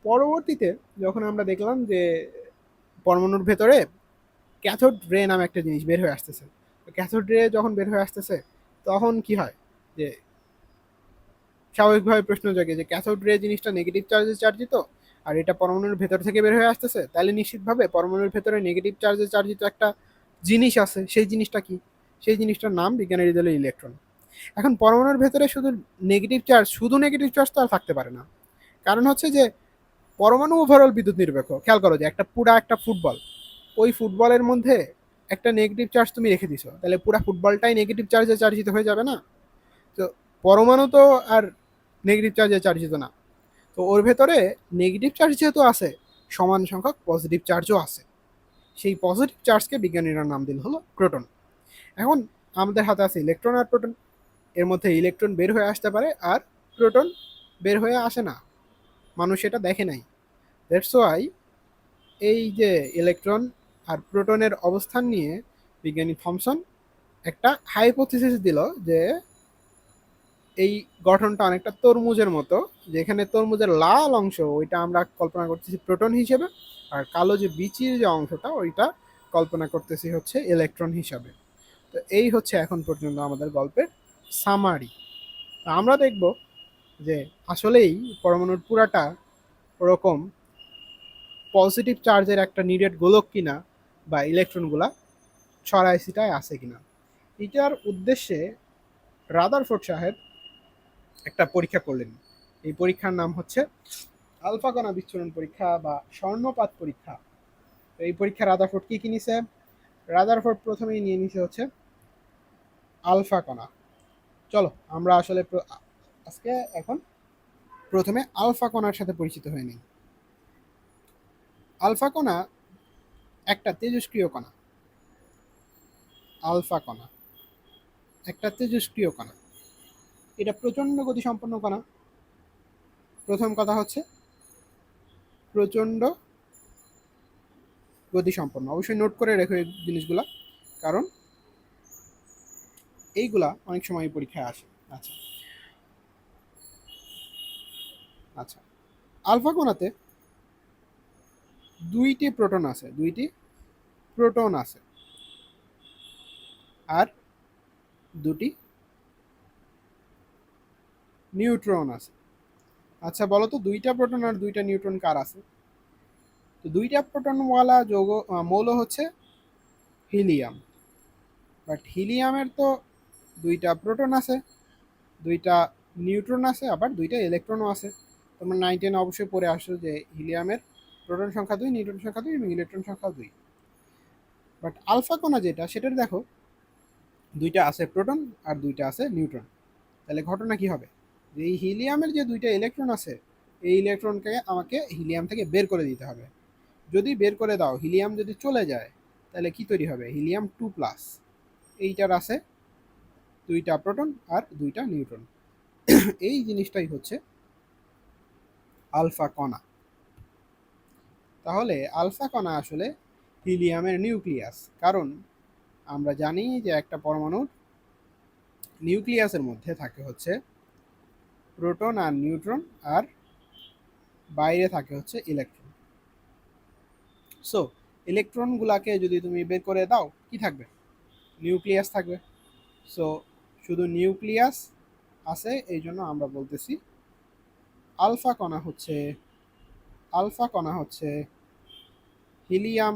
পরবর্তীতে যখন আমরা দেখলাম যে পরমাণুর ভেতরে ক্যাথোড রে নামে একটা জিনিস বের হয়ে আসতেছে, ক্যাথোড রে যখন বের হয়ে আসতেছে তখন কি হয় যে স্বাভাবিকভাবে প্রশ্ন জাগে যে ক্যাথোড রে জিনিসটা নেগেটিভ চার্জে চার্জিত, আর এটা পরমাণুর ভেতর থেকে বের হয়ে আসতেছে, তাহলে নিশ্চিতভাবে পরমাণুর ভেতরে নেগেটিভ চার্জে চার্জিত একটা জিনিস আছে। সেই জিনিসটা কি? সেই জিনিসটার নাম বিজ্ঞানীরা দিল ইলেকট্রন। এখন পরমাণুর ভেতরে শুধু নেগেটিভ চার্জ তো আর থাকতে পারে না। কারণ হচ্ছে যে পরমাণু ওভারঅল বিদ্যুৎ নিরপেক্ষ। খেয়াল করো যে একটা ফুটবল, ওই ফুটবলের মধ্যে একটা নেগেটিভ চার্জ তুমি রেখে দিছো, তাহলে পুরো ফুটবলটাই নেগেটিভ চার্জে চার্জিত হয়ে যাবে না? তো পরমাণু তো আর নেগেটিভ চার্জে চার্জিত না। তো ওর ভেতরে নেগেটিভ চার্জ যেহেতু আছে, সমান সংখ্যক পজিটিভ চার্জও আছে। সেই পজিটিভ চার্জকে বিজ্ঞানীরা নাম দিল হলো প্রোটন। এখন আমাদের হাতে আছে ইলেকট্রন আর প্রোটন। এর মধ্যে ইলেকট্রন বের হয়ে আসতে পারে আর প্রোটন বের হয়ে আসে না, মানুষ এটা দেখে নাই। দ্যাটস ওয়াই এই যে ইলেকট্রন আর প্রোটনের অবস্থান নিয়ে বিজ্ঞানী থমসন একটা হাইপোথিসিস দিল যে এই গঠনটা অনেকটা তরমুজের মতো, যেখানে তরমুজের লাল অংশ ওইটা আমরা কল্পনা করতেছি প্রোটন হিসেবে, আর কালো যে বিচির যে অংশটা ওইটা কল্পনা করতেছি হচ্ছে ইলেকট্রন হিসাবে। তো এই হচ্ছে এখন পর্যন্ত আমাদের গল্পের সামারি। আমরা দেখব যে আসলেই পরমাণুর পুরাটা ওরকম পজিটিভ চার্জের একটা নিডেড গোলক কিনা, বা ইলেকট্রনগুলা ছড়ায় ছিটায় আছে কিনা। এটার উদ্দেশ্যে রাদারফোর্ড সাহেব একটা পরীক্ষা করলেন। এই পরীক্ষার নাম হচ্ছে আলফা কণা বিচ্ছুরণ পরীক্ষা বা স্বর্ণপাত পরীক্ষা। তো এই পরীক্ষা রাদারফোর্ড কি নিছে? রাদারফোর্ড প্রথমেই নিয়ে নিছে হচ্ছে আলফা কণা। চলো আমরা আসলে আজকে এখন প্রথমে আলফা কণার সাথে পরিচিত হয়ে নিই। আলফা কণা একটা তেজস্ক্রিয় কণা। আলফা কণা একটা তেজস্ক্রিয় কণা, এটা প্রচণ্ড গতিসম্পন্ন কণা। প্রথম কথা হচ্ছে প্রচণ্ড গতিসম্পন্ন। অবশ্যই নোট করে রেখো এই জিনিসগুলা, কারণ এইগুলা অনেক সময় পরীক্ষায় আসে। আচ্ছা আচ্ছা, আলফা কণাতে দুইটি প্রোটন আছে আর দুটি নিউট্রন আছে। আচ্ছা বলো তো, দুইটা প্রোটন আর দুইটা নিউট্রন কার আছে? তো দুইটা প্রোটনওয়ালা মৌল হচ্ছে হিলিয়াম। বাট হিলিয়ামের তো দুইটা প্রোটন আছে, দুইটা নিউট্রন আছে, আবার দুইটা ইলেকট্রনও আছে। তোমরা 9-10 অবশ্যই পড়ে আসো যে হিলিয়ামের প্রোটন সংখ্যা 2, নিউট্রন সংখ্যা 2 এবং ইলেকট্রন সংখ্যা 2। বাট আলফা কণা যেটা, সেটার দেখো দুইটা আছে প্রোটন আর দুইটা আছে নিউট্রন। তাহলে ঘটনা কি হবে? যে এই হিলিয়ামের যে দুইটা ইলেকট্রন আছে, এই ইলেকট্রনকে আমাকে হিলিয়াম থেকে বের করে দিতে হবে। যদি বের করে দাও, হিলিয়াম যদি চলে যায়, তাহলে কি তৈরি হবে? হিলিয়াম 2+। এইটার আছে দুইটা প্রোটন আর দুইটা নিউট্রন। এই জিনিসটাই হচ্ছে আলফা কণা। তাহলে আলফা কণা আসলে হিলিয়ামের নিউক্লিয়াস। কারণ আমরা জানি যে একটা পরমাণুর নিউক্লিয়াসের মধ্যে থাকে হচ্ছে প্রোটন আর নিউট্রন, আর বাইরে থাকে হচ্ছে ইলেকট্রন। সো ইলেকট্রনগুলাকে যদি তুমি বের করে দাও কি থাকবে? নিউক্লিয়াস থাকবে। সো শুধু নিউক্লিয়াস আছে, এই জন্য আমরা বলতেছি আলফা কণা হচ্ছে হিলিয়াম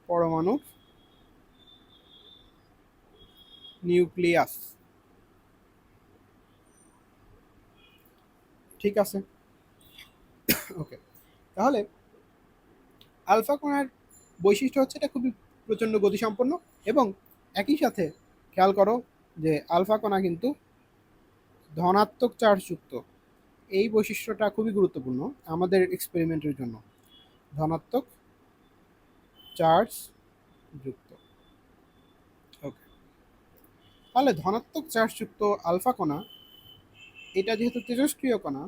পরমাণুর নিউক্লিয়াস। ঠিক আছে, ওকে। তাহলে আলফা কণার বৈশিষ্ট্য হচ্ছে এটা খুবই প্রচণ্ড গতিসম্পন্ন, এবং একই সাথে খেয়াল করো যে আলফা কণা কিন্তু ধনাত্মক চার্জযুক্ত। এই বৈশিষ্ট্যটা খুবই গুরুত্বপূর্ণ আমাদের এক্সপেরিমেন্টের জন্য, ধনাত্মক চার্জ যুক্ত। ওকে, তাহলে ধনাত্মক চার্জযুক্ত আলফা কণা, এটা যেহেতু তেজস্ক্রিয় কণা,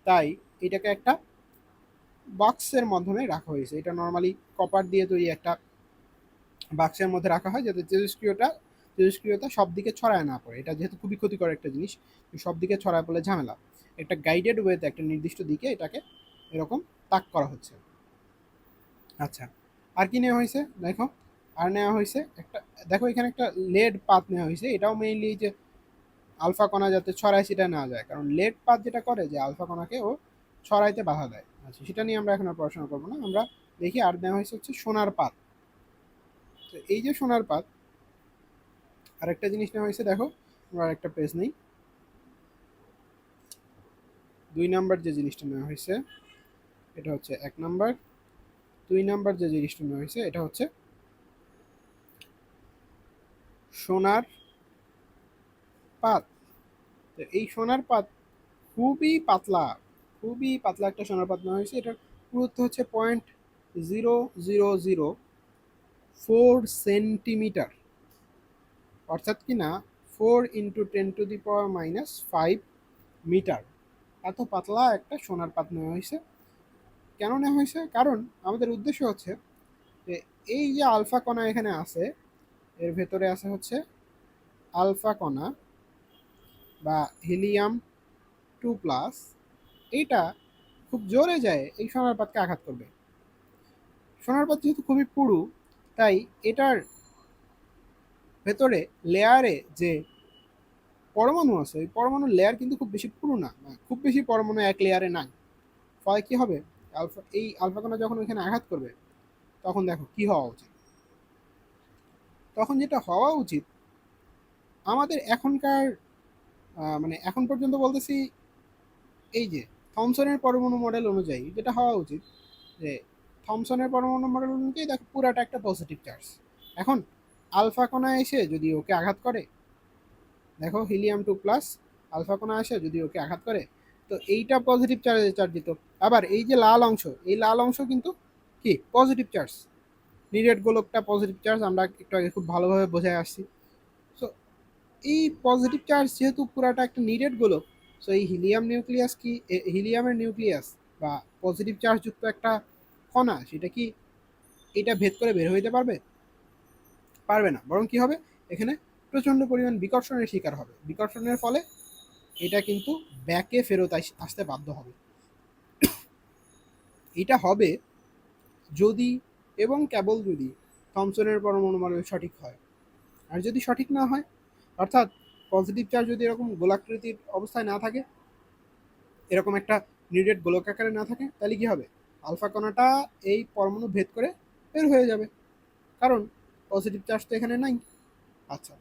তাই এটাকে একটা বাক্সের মাধ্যমে রাখা হয়েছে। এটা নর্মালি কপার দিয়ে তৈরি একটা বাক্সের মধ্যে রাখা হয়, যাতে তেজস্ক্রিয়তা সব দিকে ছড়ায় না পড়ে। এটা যেহেতু খুবই ক্ষতিকর একটা জিনিস, সব দিকে ছড়ায় পড়লে ঝামেলা। একটা গাইডেড ওয়েতে একটা নির্দিষ্ট দিকে এটাকে এরকম তাক করা হচ্ছে। আচ্ছা, আর কি নেওয়া হয়েছে দেখো, আর নেওয়া হয়েছে একটা, দেখো এখানে একটা লেড পাত নেওয়া হয়েছে। এটাও মেইনলি যে আলফা কণা যাতে ছড়ায় সেটা নেওয়া যায়, কারণ লেড পাত যেটা করে যে আলফা কণাকে ও ছড়াইতে বাধা দেয়। আচ্ছা, সেটা নিয়ে আমরা এখন আর পড়াশোনা করবো না। আমরা দেখি আর নেওয়া হয়েছে হচ্ছে সোনার পাত। তো এই যে সোনার পাত, আরেকটা জিনিস নেওয়া হয়েছে, দেখো আমরা আরেকটা পেজ নেই। 2 নাম্বার যে জিনিসটা নেওয়া হয়েছে এটা হচ্ছে 1 নাম্বার। 2 নাম্বার যে জিনিসটা নেওয়া হয়েছে এটা হচ্ছে সোনার পাত। তো এই সোনার পাত খুবই পাতলা, খুবই পাতলা একটা সোনার পাত নেওয়া হয়েছে। এটার পুরুত্ব হচ্ছে 0.0004 সেন্টিমিটার, অর্থাৎ কিনা 4 × 10⁻⁵ মিটার। এত পাতলা একটা সোনার পাত নেওয়া হয়েছে। কেন নেওয়া হয়েছে? কারণ আমাদের উদ্দেশ্য হচ্ছে যে এই যে আলফা কণা এখানে আছে, এর ভেতরে আছে হচ্ছে আলফা কণা বা হিলিয়াম 2+, এইটা খুব জোরে যায় এই সোনার পাতকে আঘাত করবে। সোনার পাত যেহেতু খুবই পুরু, তাই এটার ভেতরে লেয়ারে যে পরমাণু আছে ওই পরমাণুর লেয়ার কিন্তু খুব বেশি পুরু না, খুব বেশি পরমাণু এক লেয়ারে নাই। ফলে কি হবে, এই আলফা কণা যখন ওইখানে আঘাত করবে তখন দেখো কি হওয়া উচিত। তখন যেটা হওয়া উচিত, আমাদের এখনকার মানে এখন পর্যন্ত বলতেছি, এই যে থমসনের পরমাণু মডেল অনুযায়ী যেটা হওয়া উচিত, যে থমসনের পরমাণু মডেল অনুযায়ী দেখো পুরাটা একটা পজিটিভ চার্জ। এখন আলফা কণা এসে যদি ওকে আঘাত করে, দেখো হিলিয়াম 2+, আলফা কণা আসে যদি ওকে আঘাত করে, তো এইটা পজিটিভ চার্জ দিত। আবার এই যে লাল অংশ, এই লাল অংশ কিন্তু কি পজিটিভ চার্জ। নিরেট গোলকটা পজিটিভ চার্জ, আমরা একটু আগে খুব ভালোভাবে বোঝায় আসছি। সো এই পজিটিভ চার্জ যেহেতু পুরাটা একটা নিরেট গোলক, সো এই হিলিয়ামের নিউক্লিয়াস বা পজিটিভ চার্জ যুক্ত একটা কণা, সেটা কি এটা ভেদ করে বের হইতে পারবে? পারবে না। বরং কি হবে, এখানে প্রচণ্ড পরিমাণ বিকর্ষণের শিকার হবে। বিকর্ষণের ফলে এটা কিন্তু ব্যাকে ফেরত আসতে বাধ্য হবে। এটা হবে যদি এবং কেবল যদি থমসনের পরমাণু মডেল সঠিক হয়। আর যদি সঠিক না হয়, অর্থাৎ পজিটিভ চার্জ যদি এরকম গোলাকৃতির অবস্থায় না থাকে, এরকম একটা নিউক্লিয়েট গোলকাকারে না থাকে, তাহলে কি হবে, আলফা কণাটা এই পরমাণু ভেদ করে বের হয়ে যাবে, কারণ পজিটিভ চার্জ তো এখানে নাই। আচ্ছা,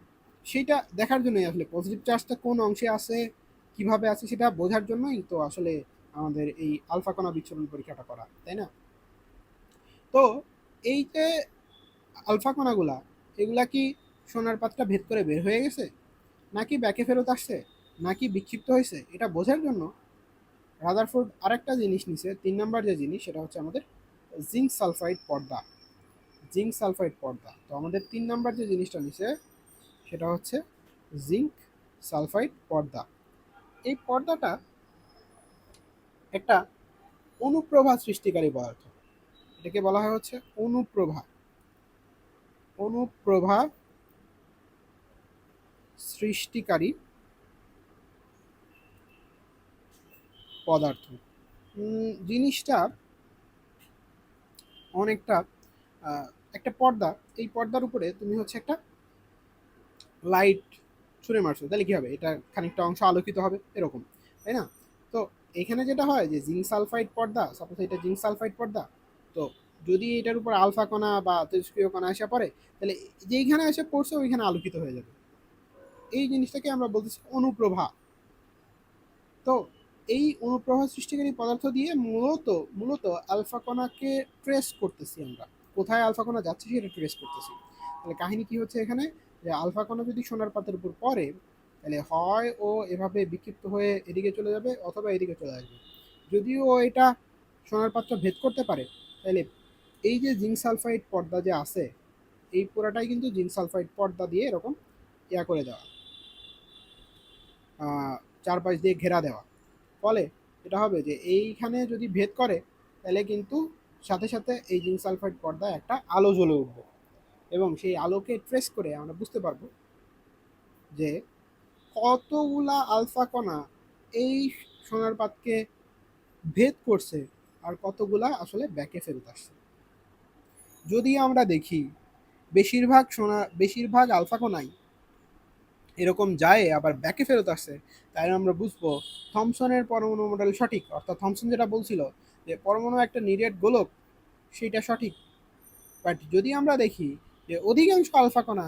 সেইটা দেখার জন্যই আসলে পজিটিভ চার্জটা কোন অংশে আছে, কিভাবে আছে সেটা বোঝার জন্যই তো আসলে আমাদের এই আলফা কণা বিচ্ছুরণ পরীক্ষাটা করা, তাই না? তো এই যে আলফা কণাগুলা, এগুলা কি সোনার পাতটা ভেদ করে বের হয়ে গেছে, নাকি ব্যাকে ফেরত আসছে, নাকি বিক্ষিপ্ত হয়েছে, এটা বোঝার জন্য রাদারফোর্ড আরেকটা জিনিস নিছে। 3 নাম্বার যে জিনিস সেটা হচ্ছে আমাদের জিঙ্ক সালফাইড পর্দা। জিঙ্ক সালফাইড পর্দা। তো আমাদের 3 নাম্বার যে জিনিসটা নিছে সেটা হচ্ছে জিঙ্ক সালফাইড পর্দা। এই পর্দাটা একটা অনুপ্রভা সৃষ্টিকারী পদার্থ। এটাকে বলা হয় হচ্ছে অনুপ্রভা। অনুপ্রভা সৃষ্টিকারী পদার্থ। জিনিসটা অনেকটা একটা পর্দা, এই পর্দার উপরে তুমি হচ্ছে একটা লাইট ছুঁড়ে মারছো, তাহলে কি হবে? এটা খানিকটা অংশ আলোকিত হবে, এরকম, তাই না? তো এখানে যেটা হয় যে জিঙ্ক সালফাইড পর্দা, সাপোজ এটা জিঙ্ক সালফাইড পর্দা, তো যদি এটার উপর আলফা কণা বা তেজস্ক্রিয় কণা এসে পড়ে, তাহলে যেইখানে এসে পড়ছে ওইখানে আলোকিত হয়ে যাবে। এই জিনিসটাকে আমরা বলতেছি অনুপ্রভা। তো এই অনুপ্রভা সৃষ্টিকারী পদার্থ দিয়ে মূলত মূলত আলফা কণাকে ট্রেস করতেছি আমরা, কোথায় আলফা কণা যাচ্ছে সেটা ট্রেস করতেছি। তাহলে কাহিনী কি হচ্ছে এখানে, যে আলফা কণা যদি সোনার পাতের উপর পড়ে, তাহলে হয় ও এভাবে বিক্ষিপ্ত হয়ে এদিকে চলে যাবে অথবা এদিকে চলে আসবে। যদিও এটা সোনার পাত্র ভেদ করতে পারে, তাহলে এই যে জিঙ্ক সালফাইড পর্দা যে আছে, এই পুরাটাই কিন্তু জিঙ্ক সালফাইড পর্দা দিয়ে এরকম ইয়া করে দেওয়া, চারপাশ দিয়ে ঘেরা দেওয়া। ফলে এটা হবে যে এইখানে যদি ভেদ করে, তাহলে কিন্তু সাথে সাথে এই জিঙ্ক সালফাইড পর্দায় একটা আলো জ্বলে উঠবে, এবং সেই আলোকে ট্রেস করে আমরা বুঝতে পারবো যে কতগুলা আলফা কণা এই সোনার পাতকে ভেদ করছে আর কতগুলা আসলে ব্যাকে ফেরত আসছে। যদি আমরা দেখি বেশিরভাগ আলফা কণাই এরকম যায় আবার ব্যাকে ফেরত আসছে, তাই আমরা বুঝবো থমসনের পরমাণু মডেল সঠিক, অর্থাৎ থমসন যেটা বলছিল যে পরমাণু একটা নিরেট গোলক, সেটা সঠিক। বাট যদি আমরা দেখি যে অধিকাংশ আলফা কণা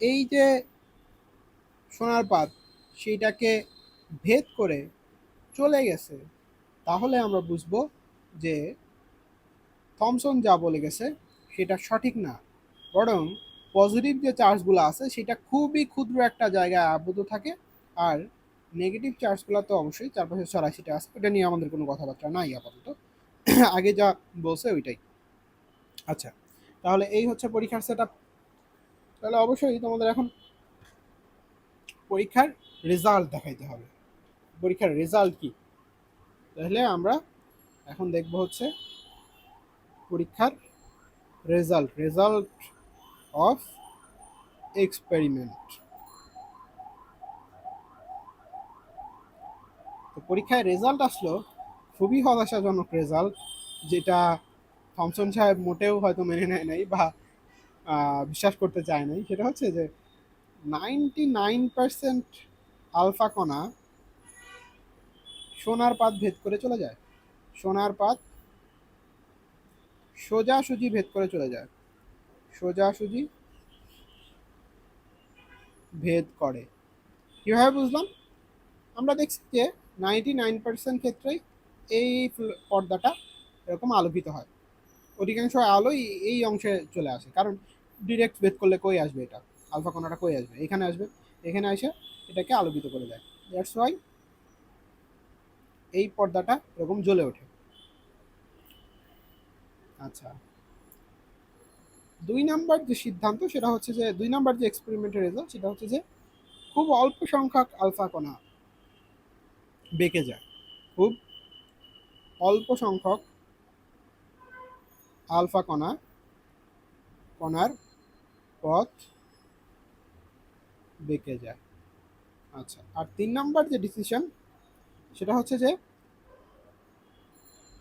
এই যে সোনার পাত সেইটাকে ভেদ করে চলে গেছে, তাহলে আমরা বুঝবো যে থমসন যা বলে গেছে সেটা সঠিক না, বরং পজিটিভ যে চার্জগুলো আছে সেটা খুবই ক্ষুদ্র একটা জায়গায় আবদ্ধ থাকে, আর নেগেটিভ চার্জগুলো তো অবশ্যই চারপাশে ছড়াছিটা আছে, ওটা নিয়ে আমাদের কোনো কথাবার্তা নাই আপাতত। আগে যা বলছে ওইটাই। আচ্ছা, তাহলে এই হচ্ছে পরীক্ষার সেট আপ। তাহলে অবশ্যই তোমাদের এখন পরীক্ষার রেজাল্ট দেখাইতে হবে। পরীক্ষার রেজাল্ট কি? তাহলে আমরা এখন দেখব হচ্ছে পরীক্ষার রেজাল্ট অফ এক্সপেরিমেন্ট। তো পরীক্ষায় রেজাল্ট আসলো খুবই হতাশাজনক রেজাল্ট, যেটা থমসন সাহেব মোটেও হয়তো মেনে নেয় নাই বা বিশ্বাস করতে চায় নাই। সেটা হচ্ছে যে 99% আলফা কণা সোনার পাত ভেদ করে চলে যায়। সোনার পাত সোজাসুজি ভেদ করে চলে যায়, সোজাসুজি ভেদ করে। কীভাবে বুঝলাম? আমরা দেখছি যে 99% ক্ষেত্রেই এই পর্দাটা এরকম আলোকিত হয়, অধিকাংশ আলোই এই অংশে চলে আসে, কারণ ডিরেক্ট ভেদ করলে কই আসবে, এটা আলফা কণাটা কই আসবে, এখানে আসবে, এখানে এসে এটাকে আলোকিত করে দেয়। দ্যাটস ওয়াই এই পর্দাটা এরকম জ্বলে ওঠে। আচ্ছা, 2 নাম্বার যে সিদ্ধান্ত সেটা হচ্ছে যে 2 নাম্বার যে এক্সপেরিমেন্টের রেজাল্ট সেটা হচ্ছে যে খুব অল্প সংখ্যক আলফা কণা বেঁকে যায়, খুব অল্প সংখ্যক আলফা কণার পথ বেঁকে যায়। আচ্ছা, আর 3 নাম্বার যে ডিসিশন সেটা হচ্ছে যে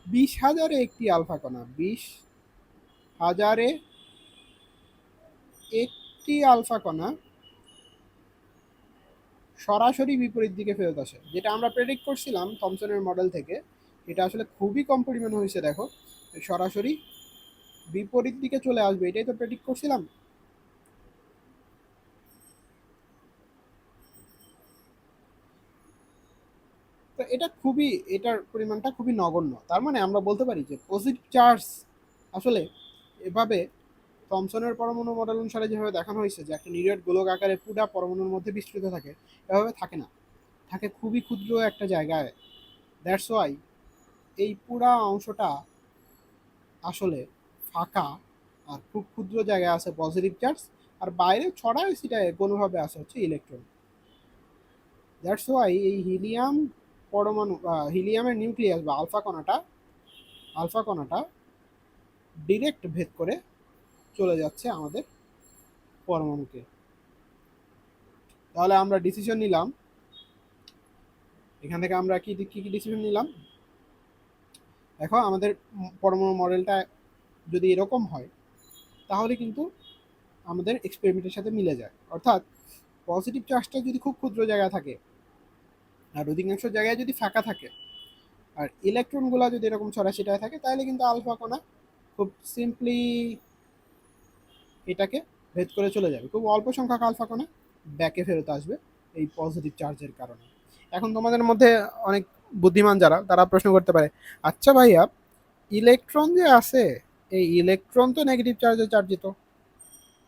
20,000-এ একটি আলফা কণা, 20,000-এ একটি আলফা কণা সরাসরি বিপরীত দিকে ফেরত আসে, যেটা আমরা প্রেডিক্ট করছিলাম থমসনের মডেল থেকে। এটা আসলে খুবই কম পরিমাণ হয়েছে, দেখো সরাসরি বিপরীত দিকে চলে আসবে, এটাই তো প্রেডিক্ট করছিলাম। তো এটার পরিমাণটা খুবই নগণ্য। তার মানে আমরা বলতে পারি যে পজিটিভ চার্জ আসলে এভাবে থমসনের পরমাণু মডেল অনুসারে যেভাবে দেখানো হয়েছে যে একটা নিরেট গোলক আকারে পুরা পরমাণুর মধ্যে বিস্তৃত থাকে, এভাবে থাকে না, থাকে খুবই ক্ষুদ্র একটা জায়গায়। দ্যাটস ওয়াই এই পুরা অংশটা আসলে ফাঁকা, আর খুব ক্ষুদ্র জায়গায় আছে পজিটিভ চার্জ, আর বাইরে ছড়ায় সেটায় কোনোভাবে আসে হচ্ছে ইলেকট্রন। দ্যাটস ওয়াই এই হিলিয়াম পরমাণু হিলিয়ামের নিউক্লিয়াস বা আলফা কণাটা ডিরেক্ট ভেদ করে চলে যাচ্ছে আমাদের পরমাণুকে। তাহলে আমরা ডিসিশন নিলাম, এখান থেকে আমরা কি কি ডিসিশন নিলাম? দেখো আমাদের পরমাণু মডেলটা যদি এরকম হয় তাহলে কিন্তু আমাদের এক্সপেরিমেন্টের সাথে মিলে যায়। অর্থাৎ পজিটিভ চার্জটা যদি খুব ক্ষুদ্র জায়গায় থাকে আর অধিকাংশ জায়গায় যদি ফাঁকা থাকে আর ইলেকট্রনগুলো যদি এরকম ছড়াছিটায় থাকে তাহলে কিন্তু আলফা কণা খুব সিম্পলি এটাকে ভেদ করে চলে যাবে। খুব অল্প সংখ্যক আলফা কণা ব্যাকে ফেরত আসবে এই পজিটিভ চার্জের কারণে। এখন তোমাদের মধ্যে অনেক বুদ্ধিমান যারা তারা প্রশ্ন করতে পারে, আচ্ছা ভাইয়া ইলেকট্রন যে আছে এই ইলেকট্রন তো নেগেটিভ চার্জে চার্জিত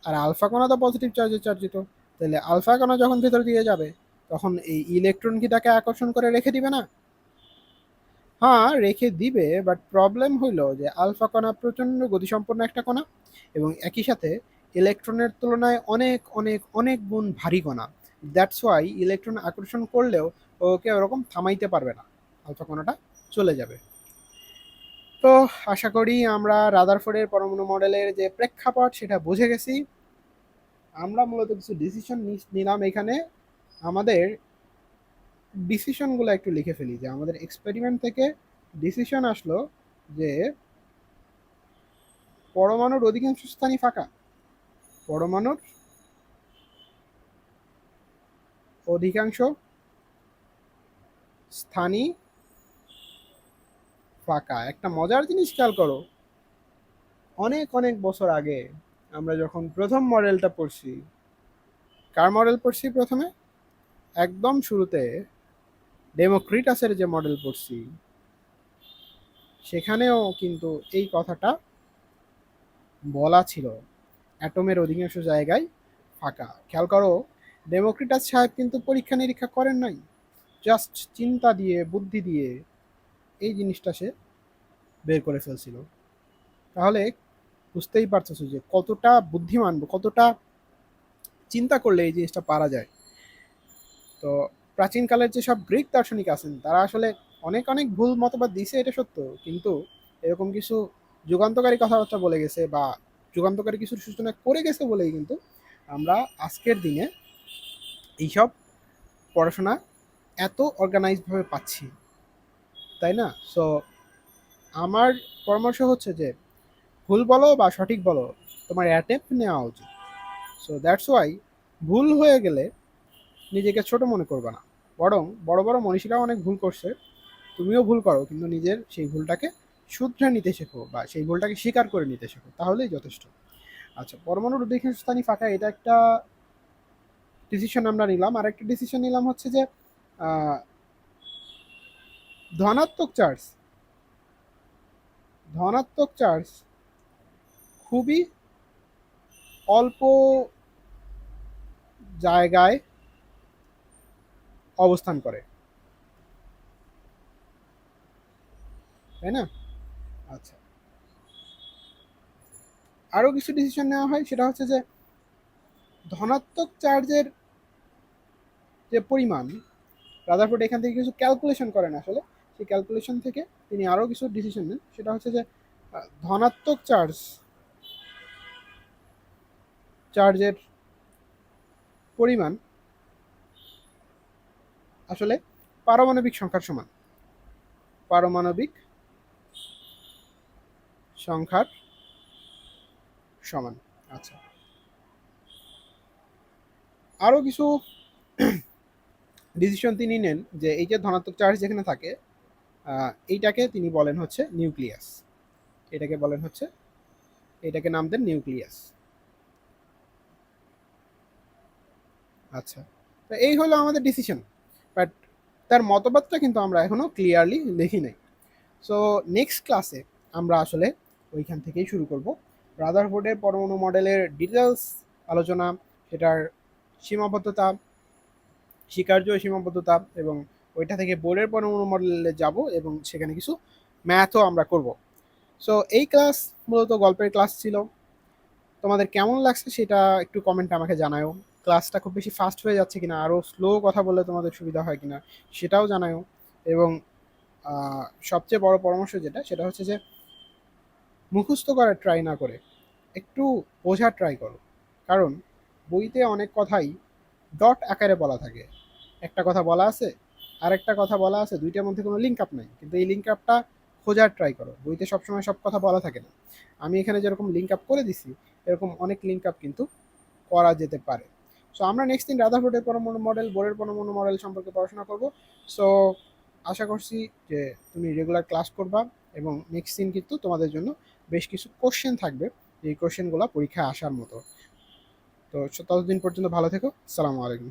আর আলফা কণা তো পজিটিভ চার্জে চার্জিত, তাহলে আলফা কণা যখন ভেতর দিয়ে যাবে তখন এই ইলেকট্রন কি তাকে আকর্ষণ করে রেখে দিবে না? হ্যাঁ রেখে দিবে, বাট প্রবলেম হইলো যে আলফা কণা প্রচণ্ড গতিসম্পন্ন একটা কণা এবং একই সাথে ইলেকট্রনের তুলনায় অনেক অনেক অনেক গুণ ভারী কণা। দ্যাটস ওয়াই ইলেকট্রন আকর্ষণ করলেও ওকে ওরকম থামাইতে পারবে না, আলফা কণাটা চলে যাবে। তো আশা করি আমরা রাদারফোর্ডের পরমাণু মডেলের যে প্রেক্ষাপট সেটা বুঝে গেছি। আমরা মূলত কিছু ডিসিশন নিলাম এখানে। আমাদের ডিসিশনগুলো একটু লিখে ফেলি যে আমাদের এক্সপেরিমেন্ট থেকে ডিসিশন আসলো যে পরমাণুর অধিকাংশ স্থানই ফাঁকা। পরমাণুর অধিকাংশ স্থানই ফাঁকা। একটা মজার জিনিস খেয়াল করো, অনেক অনেক বছর আগে আমরা যখন প্রথম মডেলটা পড়ছি, কার মডেল পড়ছি প্রথমে? একদম শুরুতে ডেমোক্রিটাসের যে মডেল পড়ছি সেখানেও কিন্তু এই কথাটা বলা ছিল, অ্যাটমের অধিকাংশ জায়গায় ফাঁকা। খেয়াল করো, ডেমোক্রিটাস সাহেব কিন্তু পরীক্ষা নিরীক্ষা করেন নাই, জাস্ট চিন্তা দিয়ে বুদ্ধি দিয়ে এই জিনিসটা সে বের করে ফেলছিল। তাহলে বুঝতেই পারতেছো যে কতটা বুদ্ধিমান, কতটা চিন্তা করলে এই জিনিসটা পারা যায়। তো প্রাচীনকালের যেসব গ্রিক দার্শনিক আছেন তারা আসলে অনেক অনেক ভুল মতবাদ দিছে, এটা সত্য, কিন্তু এরকম কিছু যুগান্তকারী কথাবার্তা বলে গেছে বা যুগান্তকারী কিছু সূচনা করে গেছে বলেই কিন্তু আমরা আজকের দিনে এইসব পড়াশোনা এত অর্গানাইজভাবে পাচ্ছি, তাই না? সো আমার পরামর্শ হচ্ছে যে ভুল বলো বা সঠিক বলো, তোমার অ্যাটেম্প নেওয়া উচিত। সো দ্যাটস ওয়াই ভুল হয়ে গেলে নিজেকে ছোট মনে করবে না, বরং বড় বড় মনীষীরাও অনেক ভুল করছে, তুমিও ভুল করো, কিন্তু নিজের সেই ভুলটাকে শুধরে নিতে শেখো বা সেই ভুলটাকে স্বীকার করে নিতে শেখো, তাহলেই যথেষ্ট। আচ্ছা, পরমাণুর অধিকাংশ স্থানই ফাঁকা, এটা একটা ডিসিশন আমরা নিলাম। আর একটা ডিসিশন নিলাম হচ্ছে যে আহ, ধনাত্মক চার্জ, ধনাত্মক চার্জ খুবই অল্প জায়গায় অবস্থান করে, তাই না? আচ্ছা, আরও কিছু ডিসিশন নেওয়া হয়, সেটা হচ্ছে যে ধনাত্মক চার্জের যে পরিমাণ, রাদারফোর্ড এখান থেকে কিছু ক্যালকুলেশন করেন আসলে, সেই ক্যালকুলেশন থেকে তিনি আরও কিছু ডিসিশন নেন। সেটা হচ্ছে যে ধনাত্মক চার্জের পরিমাণ আসলে পারমাণবিক সংখ্যার সমান, পারমাণবিক সংখ্যার সমান। আচ্ছা, আরও কিছু ডিসিশন তিনি নেন যে এই যে ধনাত্মক চার্জ যেখানে থাকে এইটাকে তিনি বলেন হচ্ছে নিউক্লিয়াস, এটাকে বলেন হচ্ছে, এটাকে নাম দেন নিউক্লিয়াস। আচ্ছা, তো এই হলো আমাদের ডিসিশন, বাট তার মতবাদটা কিন্তু আমরা এখনো ক্লিয়ারলি লিখি নাই। সো নেক্সট ক্লাসে আমরা আসলে ওইখান থেকেই শুরু করব, ব্রাদারহুডের পরমাণু মডেলের ডিটেলস আলোচনা, সেটার সীমাবদ্ধতা, স্বীকার্য সীমাবদ্ধতা, এবং ওইটা থেকে বোর্ডের পরমাণু মডেলে যাব এবং সেখানে কিছু ম্যাথও আমরা করব। সো এই ক্লাস মূলত গল্পের ক্লাস ছিল। তোমাদের কেমন লাগছে সেটা একটু কমেন্টে আমাকে জানাও। ক্লাসটা খুব বেশি ফাস্ট হয়ে যাচ্ছে কিনা, আরও স্লো কথা বললে তোমাদের সুবিধা হয় কিনা সেটাও জানাও। এবং সবচেয়ে বড় পরামর্শ যেটা, সেটা হচ্ছে যে মুখস্থ করার ট্রাই না করে একটু বোঝার ট্রাই করো। কারণ বইতে অনেক কথাই ডট আকারে বলা থাকে, একটা কথা বলা আছে আরেকটা কথা বলা আছে, দুইটার মধ্যে কোনো লিঙ্ক আপ নাই, কিন্তু এই লিঙ্ক আপটা খোঁজার ট্রাই করো। বইতে সবসময় সব কথা বলা থাকে না। আমি এখানে যেরকম লিঙ্ক আপ করে দিছি, এরকম অনেক লিঙ্ক আপ কিন্তু করা যেতে পারে। সো আমরা নেক্সট দিন রাদারফোর্ডের পরমাণু মডেল, বোরের পরমাণু মডেল সম্পর্কে পড়াশোনা করব। সো আশা করছি যে তুমি রেগুলার ক্লাস করবা, এবং নেক্সট দিন কিন্তু তোমাদের জন্য বেশ কিছু কোশ্চেন থাকবে, এই কোশ্চেনগুলো পরীক্ষায় আসার মতো। তো ততদিন পর্যন্ত ভালো থেকো। আসসালামু আলাইকুম।